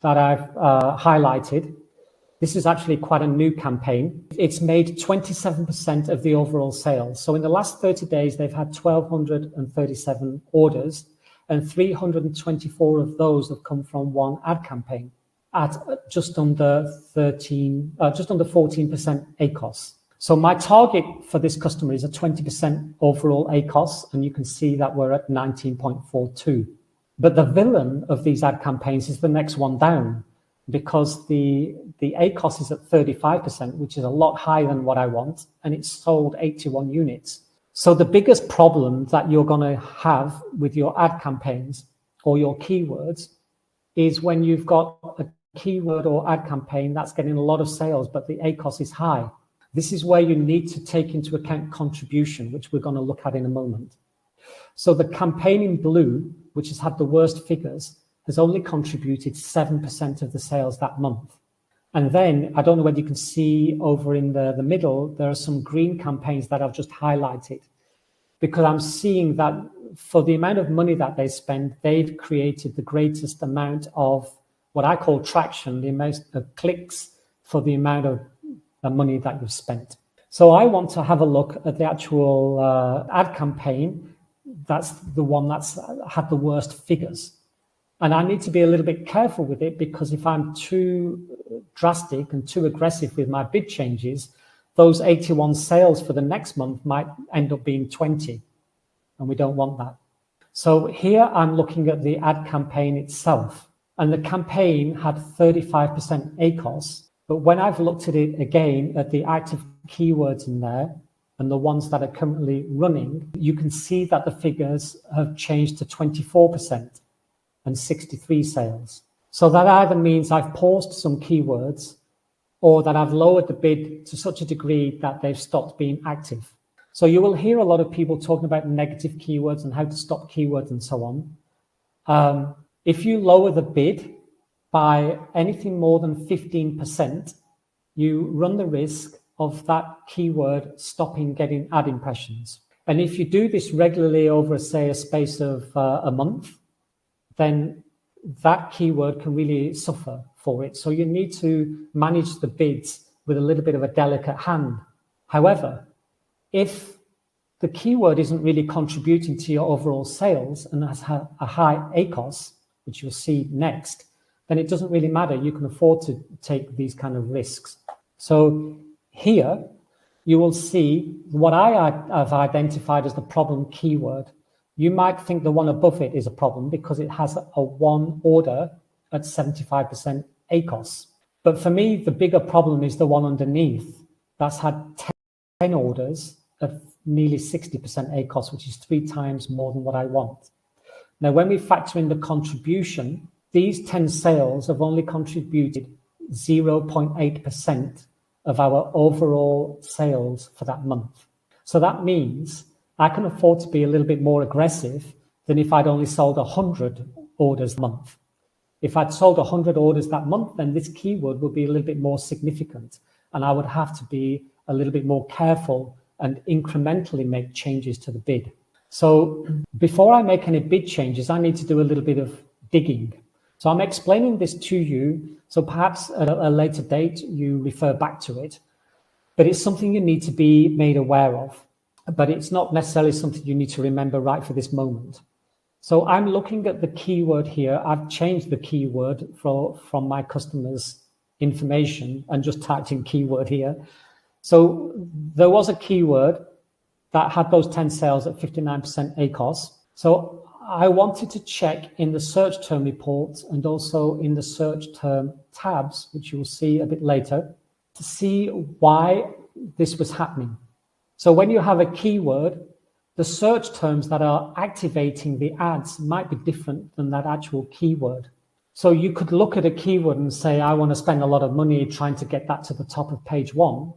that I've highlighted, this is actually quite a new campaign. It's made 27% of the overall sales. So in the last 30 days, they've had 1,237 orders, and 324 of those have come from one ad campaign at just under 14% ACOS. So my target for this customer is a 20% overall ACOS, and you can see that we're at 19.42. But the villain of these ad campaigns is the next one down, because the ACOS is at 35%, which is a lot higher than what I want, and it's sold 81 units. So the biggest problem that you're going to have with your ad campaigns or your keywords is when you've got a keyword or ad campaign that's getting a lot of sales, but the ACOS is high. This is where you need to take into account contribution, which we're going to look at in a moment. So the campaign in blue, which has had the worst figures, has only contributed 7% of the sales that month. And then, I don't know whether you can see over in the middle, there are some green campaigns that I've just highlighted, because I'm seeing that for the amount of money that they spend, they've created the greatest amount of what I call traction, the amount of clicks for the amount of money that you've spent. So I want to have a look at the actual ad campaign. That's the one that's had the worst figures. And I need to be a little bit careful with it, because if I'm too drastic and too aggressive with my bid changes, those 81 sales for the next month might end up being 20, and we don't want that. So here I'm looking at the ad campaign itself, and the campaign had 35% ACOS. But when I've looked at it again at the active keywords in there and the ones that are currently running, you can see that the figures have changed to 24%. And 63 sales. So that either means I've paused some keywords, or that I've lowered the bid to such a degree that they've stopped being active. So you will hear a lot of people talking about negative keywords and how to stop keywords and so on. If you lower the bid by anything more than 15%, you run the risk of that keyword stopping getting ad impressions. And if you do this regularly over, say, a space of a month, then that keyword can really suffer for it. So you need to manage the bids with a little bit of a delicate hand. However, if the keyword isn't really contributing to your overall sales and has a high ACOS, which you'll see next, then it doesn't really matter. You can afford to take these kind of risks. So here you will see what I have identified as the problem keyword. You might think the one above it is a problem because it has a one order at 75% ACOS. But for me, the bigger problem is the one underneath that's had 10 orders at nearly 60% ACOS, which is 3 times more than what I want. Now, when we factor in the contribution, these 10 sales have only contributed 0.8% of our overall sales for that month. So that means I can afford to be a little bit more aggressive than if I'd only sold 100 orders a month. If I'd sold 100 orders that month, then this keyword would be a little bit more significant, and I would have to be a little bit more careful and incrementally make changes to the bid. So before I make any bid changes, I need to do a little bit of digging. So I'm explaining this to you, so perhaps at a later date you refer back to it, but it's something you need to be made aware of, but it's not necessarily something you need to remember right for this moment. So I'm looking at the keyword here. I've changed the keyword from my customers' information and just typed in keyword here. So there was a keyword that had those 10 sales at 59% ACOS. So I wanted to check in the search term reports and also in the search term tabs, which you will see a bit later, to see why this was happening. So when you have a keyword, the search terms that are activating the ads might be different than that actual keyword. So you could look at a keyword and say, I want to spend a lot of money trying to get that to the top of page 1.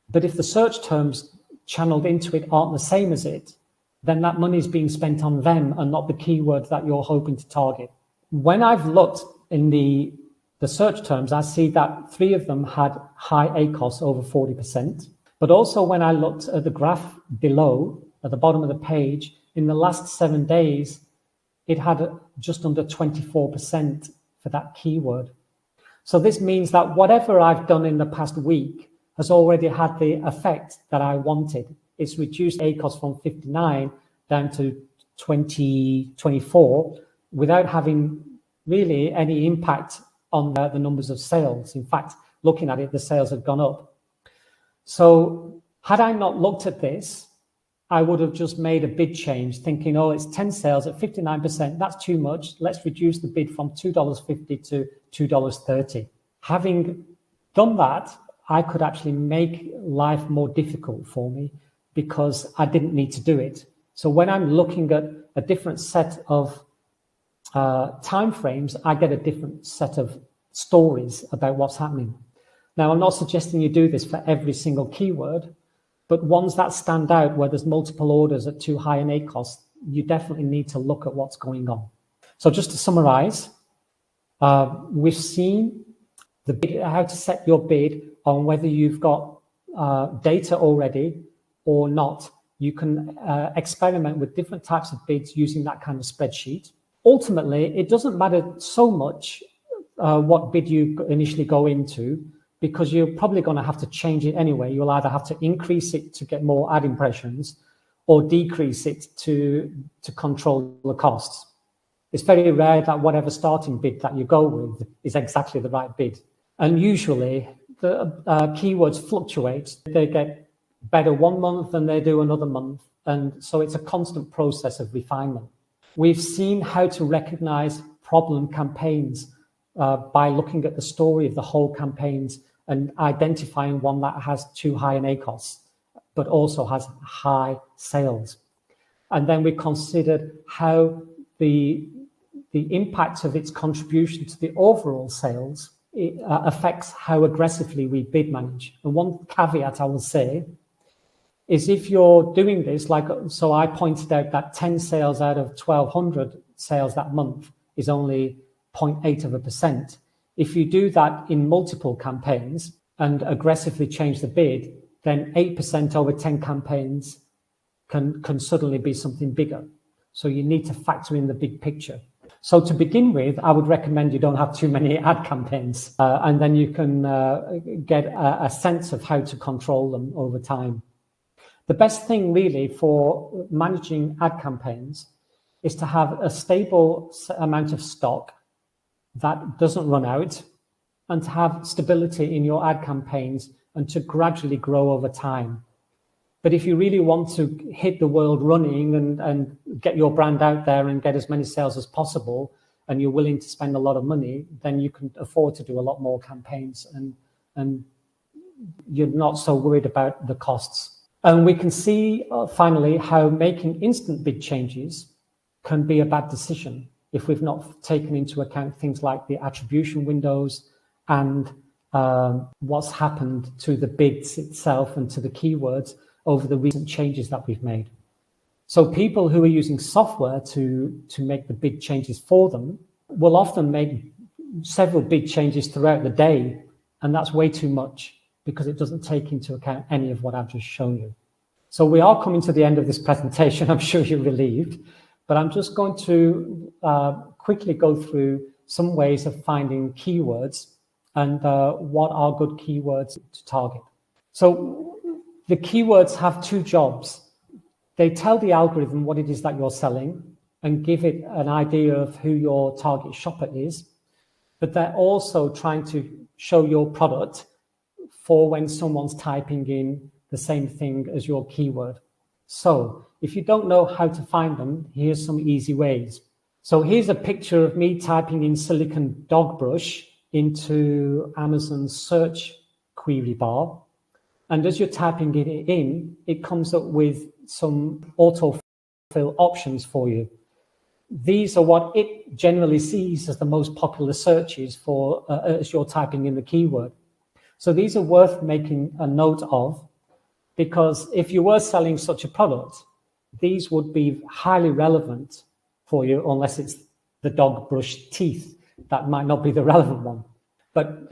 But if the search terms channeled into it aren't the same as it, then that money is being spent on them and not the keyword that you're hoping to target. When I've looked in the search terms, I see that 3 of them had high ACOS over 40%. But also when I looked at the graph below, at the bottom of the page, in the last 7 days, it had just under 24% for that keyword. So this means that whatever I've done in the past week has already had the effect that I wanted. It's reduced ACOS from 59 down to 24 without having really any impact on the numbers of sales. In fact, looking at it, the sales have gone up. So had I not looked at this, I would have just made a bid change thinking, oh, it's 10 sales at 59%. That's too much. Let's reduce the bid from $2.50 to $2.30. Having done that, I could actually make life more difficult for me because I didn't need to do it. So when I'm looking at a different set of timeframes, I get a different set of stories about what's happening. Now, I'm not suggesting you do this for every single keyword, but ones that stand out where there's multiple orders at too high an ACOS, you definitely need to look at what's going on. So just to summarize, we've seen the bid, how to set your bid on whether you've got data already or not. You can experiment with different types of bids using that kind of spreadsheet. Ultimately, it doesn't matter so much what bid you initially go into, because you're probably going to have to change it anyway. You'll either have to increase it to get more ad impressions or decrease it to control the costs. It's very rare that whatever starting bid that you go with is exactly the right bid. And usually the keywords fluctuate. They get better one month than they do another month. And so it's a constant process of refinement. We've seen how to recognize problem campaigns by looking at the story of the whole campaigns and identifying one that has too high an ACOS, but also has high sales. And then we considered how the impact of its contribution to the overall sales affects how aggressively we bid manage. And one caveat I will say is if you're doing this, so I pointed out that 10 sales out of 1,200 sales that month is only 0.8%. If you do that in multiple campaigns and aggressively change the bid, then 8% over 10 campaigns can suddenly be something bigger. So you need to factor in the big picture. So to begin with, I would recommend you don't have too many ad campaigns, and then you can get a sense of how to control them over time. The best thing really for managing ad campaigns is to have a stable amount of stock that doesn't run out, and to have stability in your ad campaigns and to gradually grow over time. But if you really want to hit the world running and get your brand out there and get as many sales as possible, and you're willing to spend a lot of money, then you can afford to do a lot more campaigns and you're not so worried about the costs. And we can see finally how making instant bid changes can be a bad decision. if we've not taken into account things like the attribution windows and what's happened to the bids itself and to the keywords over the recent changes that we've made. So people who are using software to make the bid changes for them will often make several bid changes throughout the day, and that's way too much because it doesn't take into account any of what I've just shown you. So we are coming to the end of this presentation. I'm sure you're relieved, but I'm just going to quickly go through some ways of finding keywords and what are good keywords to target. So the keywords have two jobs. They tell the algorithm what it is that you're selling and give it an idea of who your target shopper is, but they're also trying to show your product for when someone's typing in the same thing as your keyword. So if you don't know how to find them, here's some easy ways. So here's a picture of me typing in silicone dog brush into Amazon's search query bar. And as you're typing it in, it comes up with some autofill options for you. These are what it generally sees as the most popular searches for as you're typing in the keyword. So these are worth making a note of, because if you were selling such a product, these would be highly relevant for you, unless it's the dog brush teeth. That might not be the relevant one. But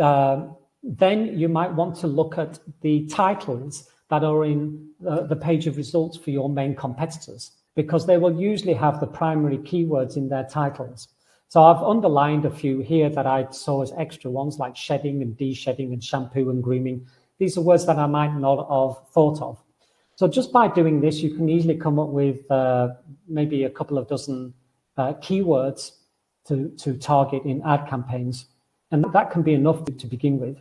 then you might want to look at the titles that are in the page of results for your main competitors, because they will usually have the primary keywords in their titles. So I've underlined a few here that I saw as extra ones, like shedding and de-shedding and shampoo and grooming. These are words that I might not have thought of. So just by doing this, you can easily come up with maybe a couple of dozen keywords to target in ad campaigns. And that can be enough to begin with.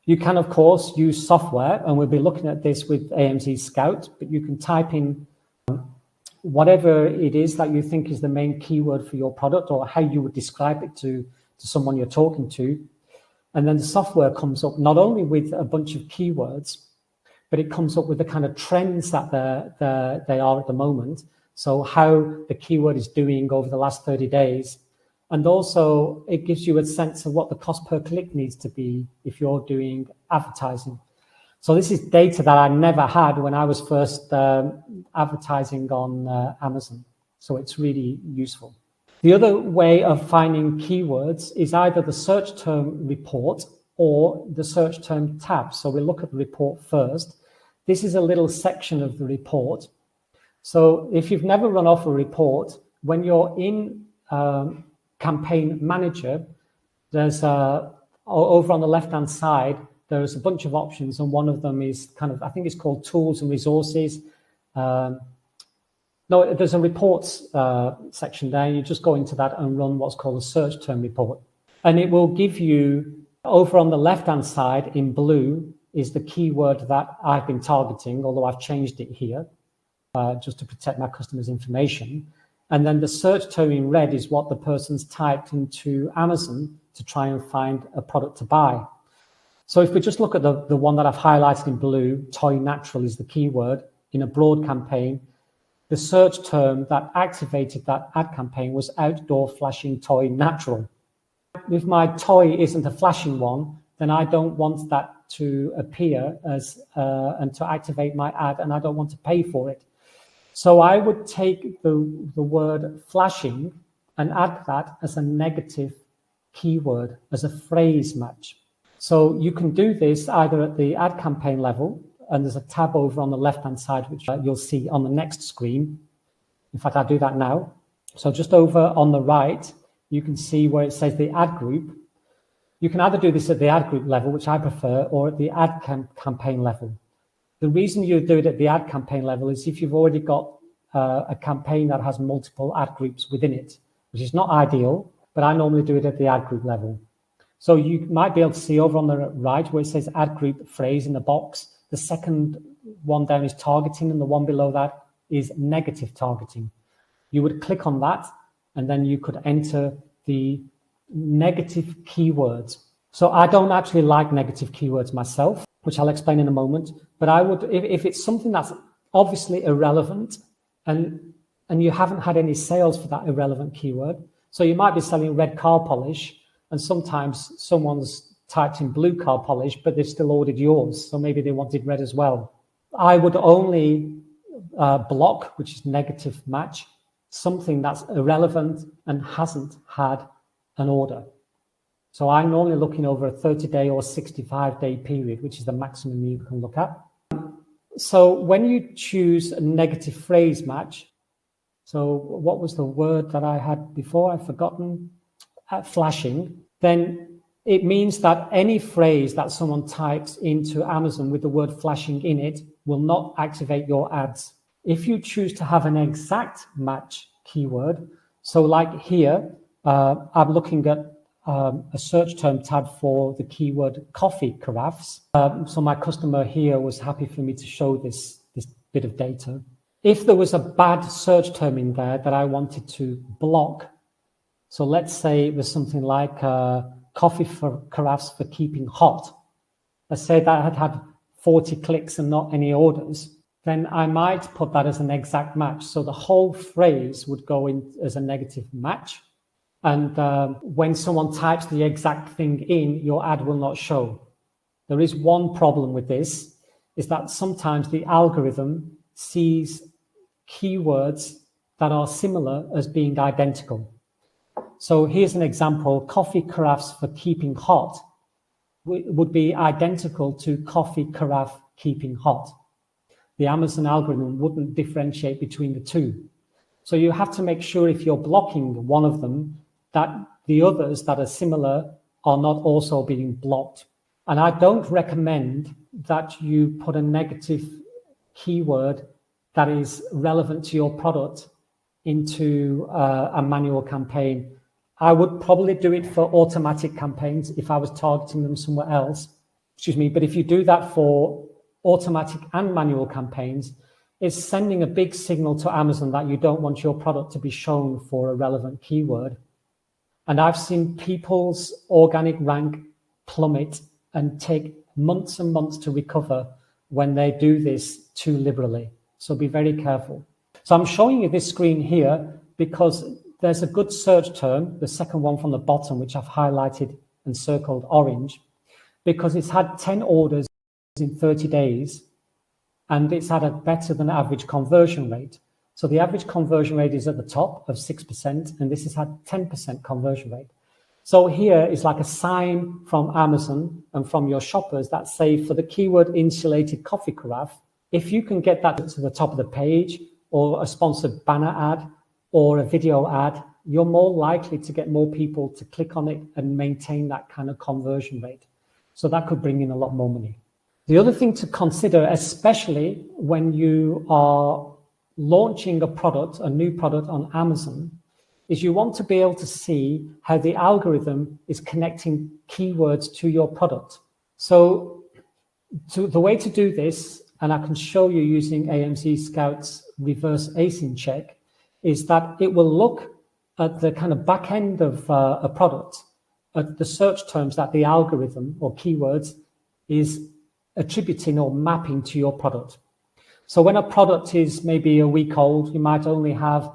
You can, of course, use software, and we'll be looking at this with AMZScout, but you can type in whatever it is that you think is the main keyword for your product, or how you would describe it to someone you're talking to. And then the software comes up not only with a bunch of keywords, but it comes up with the kind of trends that they are at the moment. So how the keyword is doing over the last 30 days. And also it gives you a sense of what the cost per click needs to be if you're doing advertising. So this is data that I never had when I was first advertising on Amazon. So it's really useful. The other way of finding keywords is either the search term report or the search term tab. So we'll look at the report first. This is a little section of the report. So if you've never run off a report, when you're in Campaign Manager, there's over on the left-hand side, there's a bunch of options, and one of them is I think it's called Tools and Resources. No, there's a reports section there. You just go into that and run what's called a search term report. And it will give you, over on the left-hand side in blue, is the keyword that I've been targeting, although I've changed it here just to protect my customers' information. And then the search term in red is what the person's typed into Amazon to try and find a product to buy. So if we just look at the one that I've highlighted in blue, toy natural is the keyword in a broad campaign. The search term that activated that ad campaign was outdoor flashing toy natural. If my toy isn't a flashing one, then I don't want that to appear as and to activate my ad, and I don't want to pay for it. So I would take the word flashing and add that as a negative keyword, as a phrase match. So you can do this either at the ad campaign level, and there's a tab over on the left-hand side, which you'll see on the next screen. In fact, I'll do that now. So just over on the right, you can see where it says the ad group. You can either do this at the ad group level, which I prefer, or at the ad campaign level. The reason you do it at the ad campaign level is if you've already got a campaign that has multiple ad groups within it, which is not ideal, but I normally do it at the ad group level. So you might be able to see over on the right where it says ad group phrase in the box. The second one down is targeting, and the one below that is negative targeting. You would click on that, and then you could enter the negative keywords. So I don't actually like negative keywords myself, which I'll explain in a moment. But I would, if it's something that's obviously irrelevant and you haven't had any sales for that irrelevant keyword. So you might be selling red car polish, and sometimes someone's typed in blue car polish, but they've still ordered yours. So maybe they wanted red as well. I would only block, which is negative match, something that's irrelevant and hasn't had an order. So I'm normally looking over a 30-day or 65-day period, which is the maximum you can look at. So when you choose a negative phrase match, so what was the word that I had before? I've forgotten. Flashing. Then it means that any phrase that someone types into Amazon with the word flashing in it will not activate your ads. If you choose to have an exact match keyword, so like here, I'm looking at a search term tab for the keyword coffee carafes. So my customer here was happy for me to show this bit of data. If there was a bad search term in there that I wanted to block, so let's say it was something like coffee for carafes for keeping hot. Let's say that had 40 clicks and not any orders. Then I might put that as an exact match. So the whole phrase would go in as a negative match. And when someone types the exact thing in, your ad will not show. There is one problem with this, is that sometimes the algorithm sees keywords that are similar as being identical. So here's an example. Coffee carafes for keeping hot would be identical to coffee carafe keeping hot. The Amazon algorithm wouldn't differentiate between the two. So you have to make sure if you're blocking one of them, that the others that are similar are not also being blocked. And I don't recommend that you put a negative keyword that is relevant to your product into a manual campaign. I would probably do it for automatic campaigns if I was targeting them somewhere else. But if you do that for automatic and manual campaigns, it's sending a big signal to Amazon that you don't want your product to be shown for a relevant keyword. And I've seen people's organic rank plummet and take months and months to recover when they do this too liberally. So be very careful. So I'm showing you this screen here because there's a good search term, the second one from the bottom, which I've highlighted and circled orange, because it's had 10 orders in 30 days, and it's had a better than average conversion rate. So the average conversion rate is at the top of 6%, and this has had 10% conversion rate. So here is like a sign from Amazon and from your shoppers that say for the keyword insulated coffee carafe, if you can get that to the top of the page or a sponsored banner ad or a video ad, you're more likely to get more people to click on it and maintain that kind of conversion rate. So that could bring in a lot more money. The other thing to consider, especially when you are launching a product, a new product on Amazon, is you want to be able to see how the algorithm is connecting keywords to your product. So the way to do this, and I can show you using AMZScout's reverse async check, is that it will look at the kind of back end of a product, at the search terms that the algorithm or keywords is attributing or mapping to your product. So when a product is maybe a week old, you might only have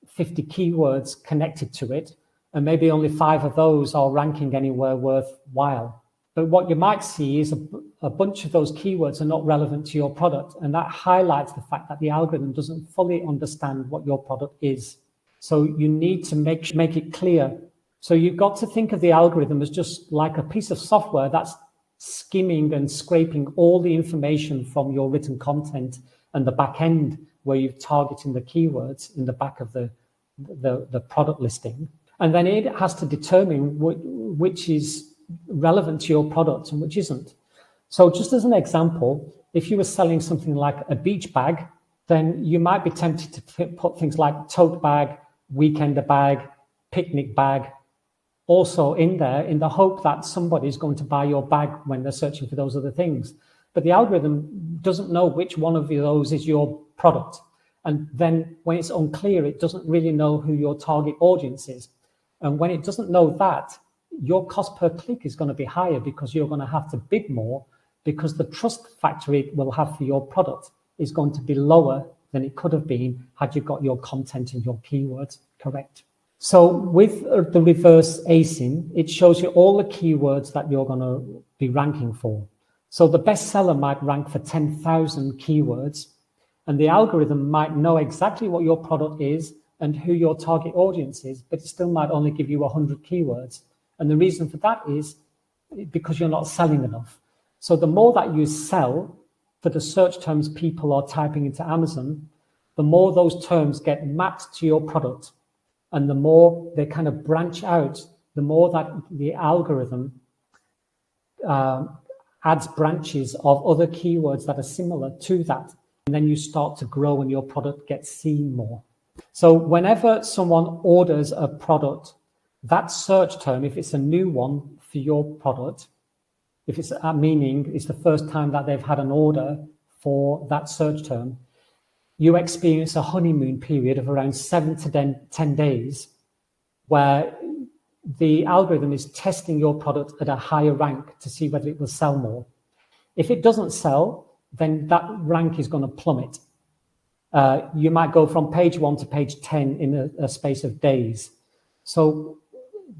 50 keywords connected to it, and maybe only 5 of those are ranking anywhere worthwhile. But what you might see is a bunch of those keywords are not relevant to your product, and that highlights the fact that the algorithm doesn't fully understand what your product is. So you need to make it clear. So you've got to think of the algorithm as just like a piece of software that's skimming and scraping all the information from your written content and the back end where you're targeting the keywords in the back of the product listing. And then it has to determine which is relevant to your product and which isn't. So just as an example, if you were selling something like a beach bag, then you might be tempted to put things like tote bag, weekender bag, picnic bag, also in there in the hope that somebody's going to buy your bag when they're searching for those other things. But the algorithm doesn't know which one of those is your product. And then when it's unclear, it doesn't really know who your target audience is. And when it doesn't know that, your cost per click is going to be higher because you're going to have to bid more, because the trust factor it will have for your product is going to be lower than it could have been had you got your content and your keywords correct. So with the reverse async, it shows you all the keywords that you're going to be ranking for. So the bestseller might rank for 10,000 keywords, and the algorithm might know exactly what your product is and who your target audience is, but it still might only give you 100 keywords. And the reason for that is because you're not selling enough. So the more that you sell for the search terms people are typing into Amazon, the more those terms get mapped to your product. And the more they kind of branch out, the more that the algorithm adds branches of other keywords that are similar to that. And then you start to grow and your product gets seen more. So whenever someone orders a product, that search term, if it's a new one for your product, if it's meaning it's the first time that they've had an order for that search term, you experience a honeymoon period of around 7 to 10 days where the algorithm is testing your product at a higher rank to see whether it will sell more. If it doesn't sell, then that rank is going to plummet. You might go from page 1 to page 10 in a space of days. So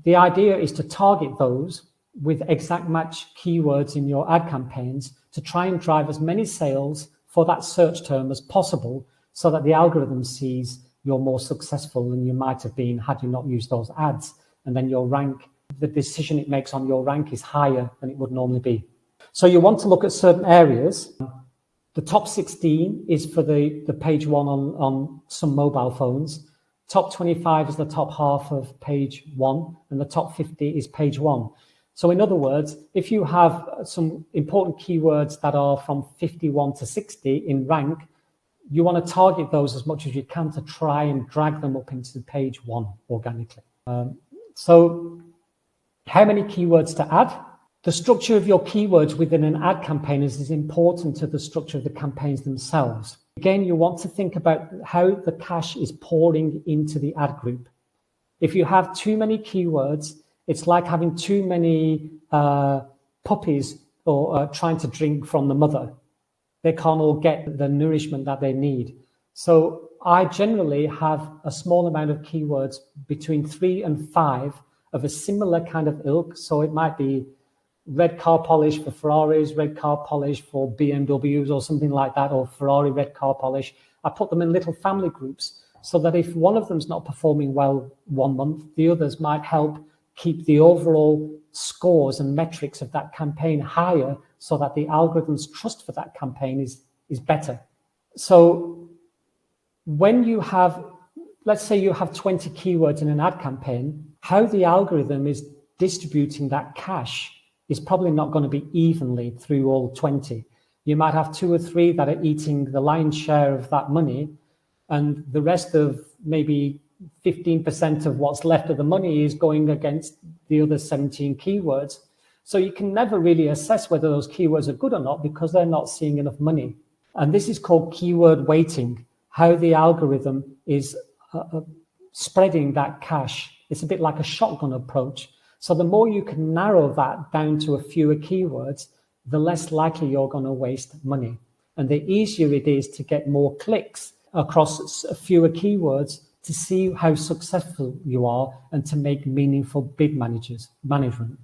the idea is to target those with exact match keywords in your ad campaigns to try and drive as many sales for that search term as possible so that the algorithm sees you're more successful than you might have been had you not used those ads. And then your rank, the decision it makes on your rank is higher than it would normally be. So you want to look at certain areas. The top 16 is for the page 1 on some mobile phones. Top 25 is the top half of page 1, and the top 50 is page 1. So in other words, if you have some important keywords that are from 51 to 60 in rank, you want to target those as much as you can to try and drag them up into page 1 organically. So how many keywords to add? The structure of your keywords within an ad campaign is important to the structure of the campaigns themselves. Again, you want to think about how the cash is pouring into the ad group. If you have too many keywords, it's like having too many puppies or trying to drink from the mother. They can't all get the nourishment that they need. So I generally have a small amount of keywords between 3 and 5 of a similar kind of ilk. So it might be red car polish for Ferraris, red car polish for BMWs or something like that, or Ferrari red car polish. I put them in little family groups so that if one of them's not performing well one month, the others might help keep the overall scores and metrics of that campaign higher so that the algorithm's trust for that campaign is better. So when you have, let's say you have 20 keywords in an ad campaign, how the algorithm is distributing that cash is probably not going to be evenly through all 20. You might have 2 or 3 that are eating the lion's share of that money, and the rest of maybe 15% of what's left of the money is going against the other 17 keywords. So you can never really assess whether those keywords are good or not because they're not seeing enough money. And this is called keyword weighting, how the algorithm is spreading that cash. It's a bit like a shotgun approach. So the more you can narrow that down to a fewer keywords, the less likely you're going to waste money. And the easier it is to get more clicks across fewer keywords to see how successful you are and to make meaningful bid management.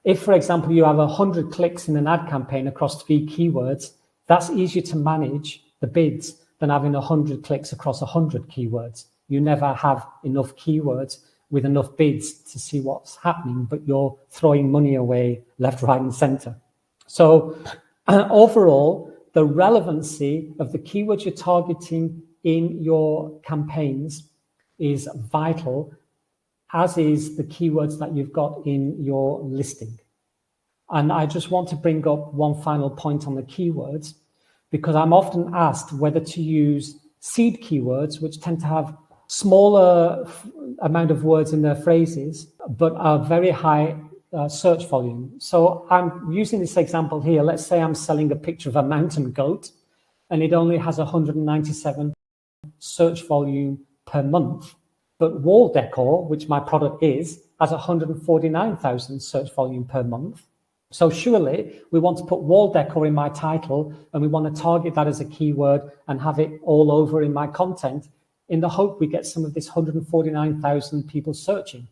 If, for example, you have 100 clicks in an ad campaign across 3 keywords, that's easier to manage the bids than having 100 clicks across 100 keywords. You never have enough keywords with enough bids to see what's happening, but you're throwing money away left, right, and center. So overall, the relevancy of the keywords you're targeting in your campaigns is vital, as is the keywords that you've got in your listing. And I just want to bring up one final point on the keywords, because I'm often asked whether to use seed keywords, which tend to have smaller amount of words in their phrases, but are very high search volume. So I'm using this example here. Let's say I'm selling a picture of a mountain goat, and it only has 197 search volume per month. But wall decor, which my product is, has 149,000 search volume per month. So surely we want to put wall decor in my title, and we want to target that as a keyword and have it all over in my content. in the hope we get some of this 149,000 people searching.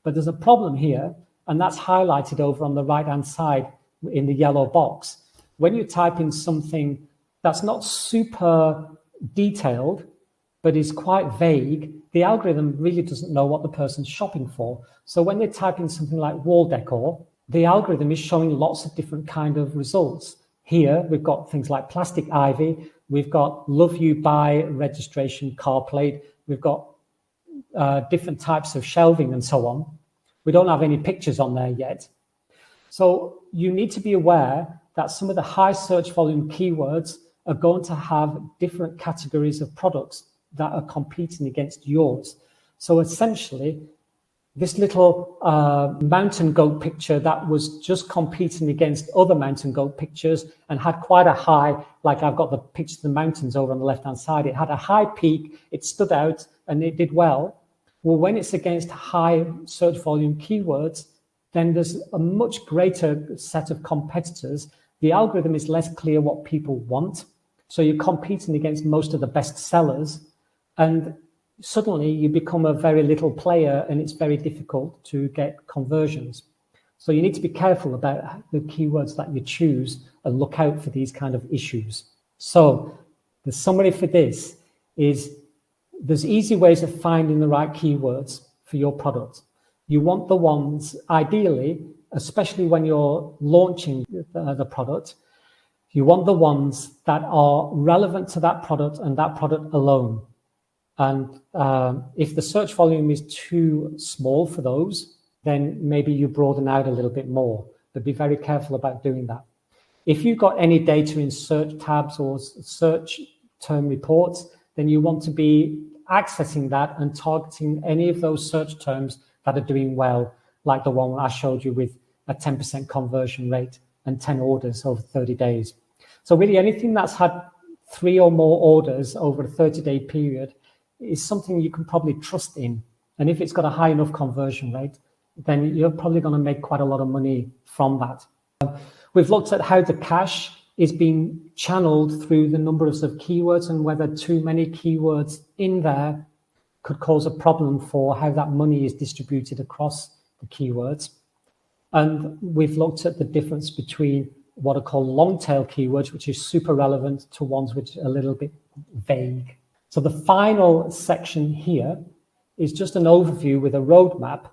But there's a problem here, and that's highlighted over on the right-hand side in the yellow box. When you type in something that's not super detailed, but is quite vague, the algorithm really doesn't know what the person's shopping for. So when they type in something like wall decor, the algorithm is showing lots of different kind of results. Here, we've got things like plastic ivy, we've got love you buy registration car plate, we've got different types of shelving and so on. We don't have any pictures on there yet. So you need to be aware that some of the high search volume keywords are going to have different categories of products that are competing against yours. So essentially, this little mountain goat picture that was just competing against other mountain goat pictures and had quite a high, like I've got the picture of the mountains over on the left-hand side, it had a high peak, it stood out and it did well. Well, when it's against high search volume keywords, then there's a much greater set of competitors. The algorithm is less clear what people want. So you're competing against most of the best sellers, and suddenly you become a very little player and it's very difficult to get conversions. So you need to be careful about the keywords that you choose and look out for these kind of issues. So the summary for this is there's easy ways of finding the right keywords for your product. You want the ones, ideally, especially when you're launching the product, you want the ones that are relevant to that product and that product alone. And if the search volume is too small for those, then maybe you broaden out a little bit more, but be very careful about doing that. If you've got any data in search tabs or search term reports, then you want to be accessing that and targeting any of those search terms that are doing well, like the one I showed you with a 10% conversion rate and 10 orders over 30 days. So really anything that's had 3 or more orders over a 30-day period is something you can probably trust in. And if it's got a high enough conversion rate, then you're probably going to make quite a lot of money from that. We've looked at how the cache is being channeled through the numbers of keywords and whether too many keywords in there could cause a problem for how that money is distributed across the keywords. And we've looked at the difference between what are called long tail keywords, which is super relevant, to ones which are a little bit vague. So the final section here is just an overview with a roadmap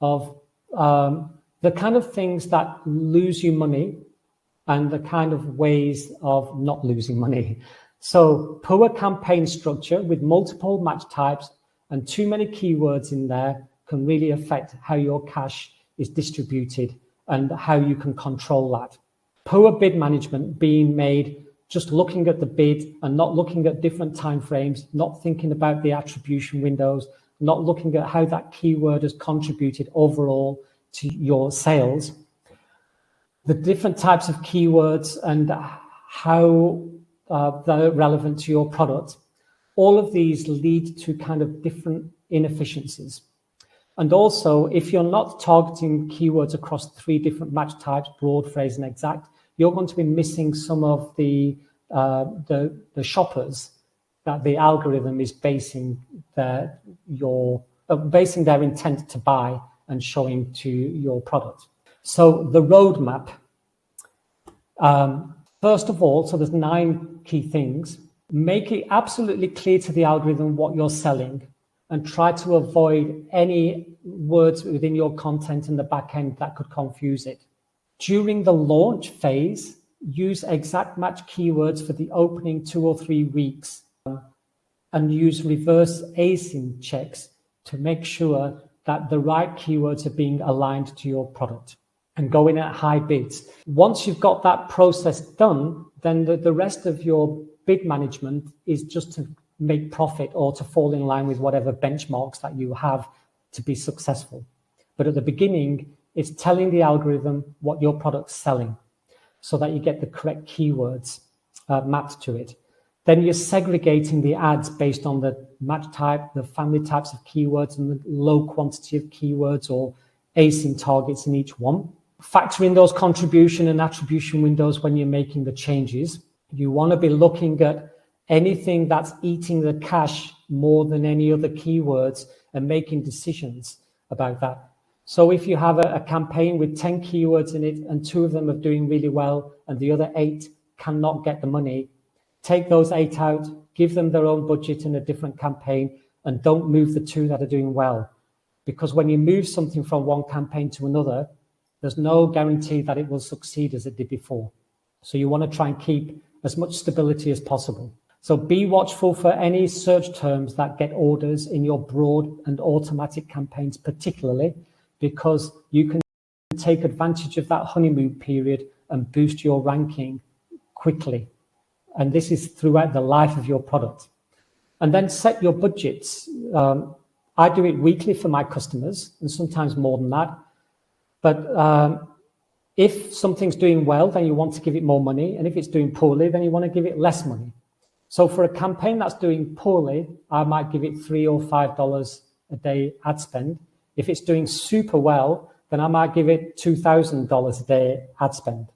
of the kind of things that lose you money and the kind of ways of not losing money. So poor campaign structure with multiple match types and too many keywords in there can really affect how your cache is distributed and how you can control that. Poor bid management being made just looking at the bid and not looking at different timeframes, not thinking about the attribution windows, not looking at how that keyword has contributed overall to your sales. The different types of keywords and how they're relevant to your product. All of these lead to kind of different inefficiencies. And also, if you're not targeting keywords across 3 different match types, broad, phrase, and exact, you're going to be missing some of the shoppers that the algorithm is basing their intent to buy and showing to your product. So the roadmap, first of all, so there's 9 key things. Make it absolutely clear to the algorithm what you're selling and try to avoid any words within your content in the back end that could confuse it. During the launch phase, use exact match keywords for the opening 2 or 3 weeks and use reverse async checks to make sure that the right keywords are being aligned to your product and go in at high bids. Once you've got that process done, then the rest of your bid management is just to make profit or to fall in line with whatever benchmarks that you have to be successful. But at the beginning, it's telling the algorithm what your product's selling so that you get the correct keywords mapped to it. Then you're segregating the ads based on the match type, the family types of keywords, and the low quantity of keywords or async targets in each one. Factor in those contribution and attribution windows when you're making the changes. You want to be looking at anything that's eating the cache more than any other keywords and making decisions about that. So if you have a campaign with 10 keywords in it and 2 of them are doing really well and the other 8 cannot get the money, take those 8 out, give them their own budget in a different campaign, and don't move the 2 that are doing well. Because when you move something from one campaign to another, there's no guarantee that it will succeed as it did before. So you want to try and keep as much stability as possible. So be watchful for any search terms that get orders in your broad and automatic campaigns, particularly because you can take advantage of that honeymoon period and boost your ranking quickly. And this is throughout the life of your product. And then set your budgets. I do it weekly for my customers, and sometimes more than that. But if something's doing well, then you want to give it more money. And if it's doing poorly, then you want to give it less money. So for a campaign that's doing poorly, I might give it $3 or $5 a day ad spend. If it's doing super well, then I might give it $2,000 a day ad spend.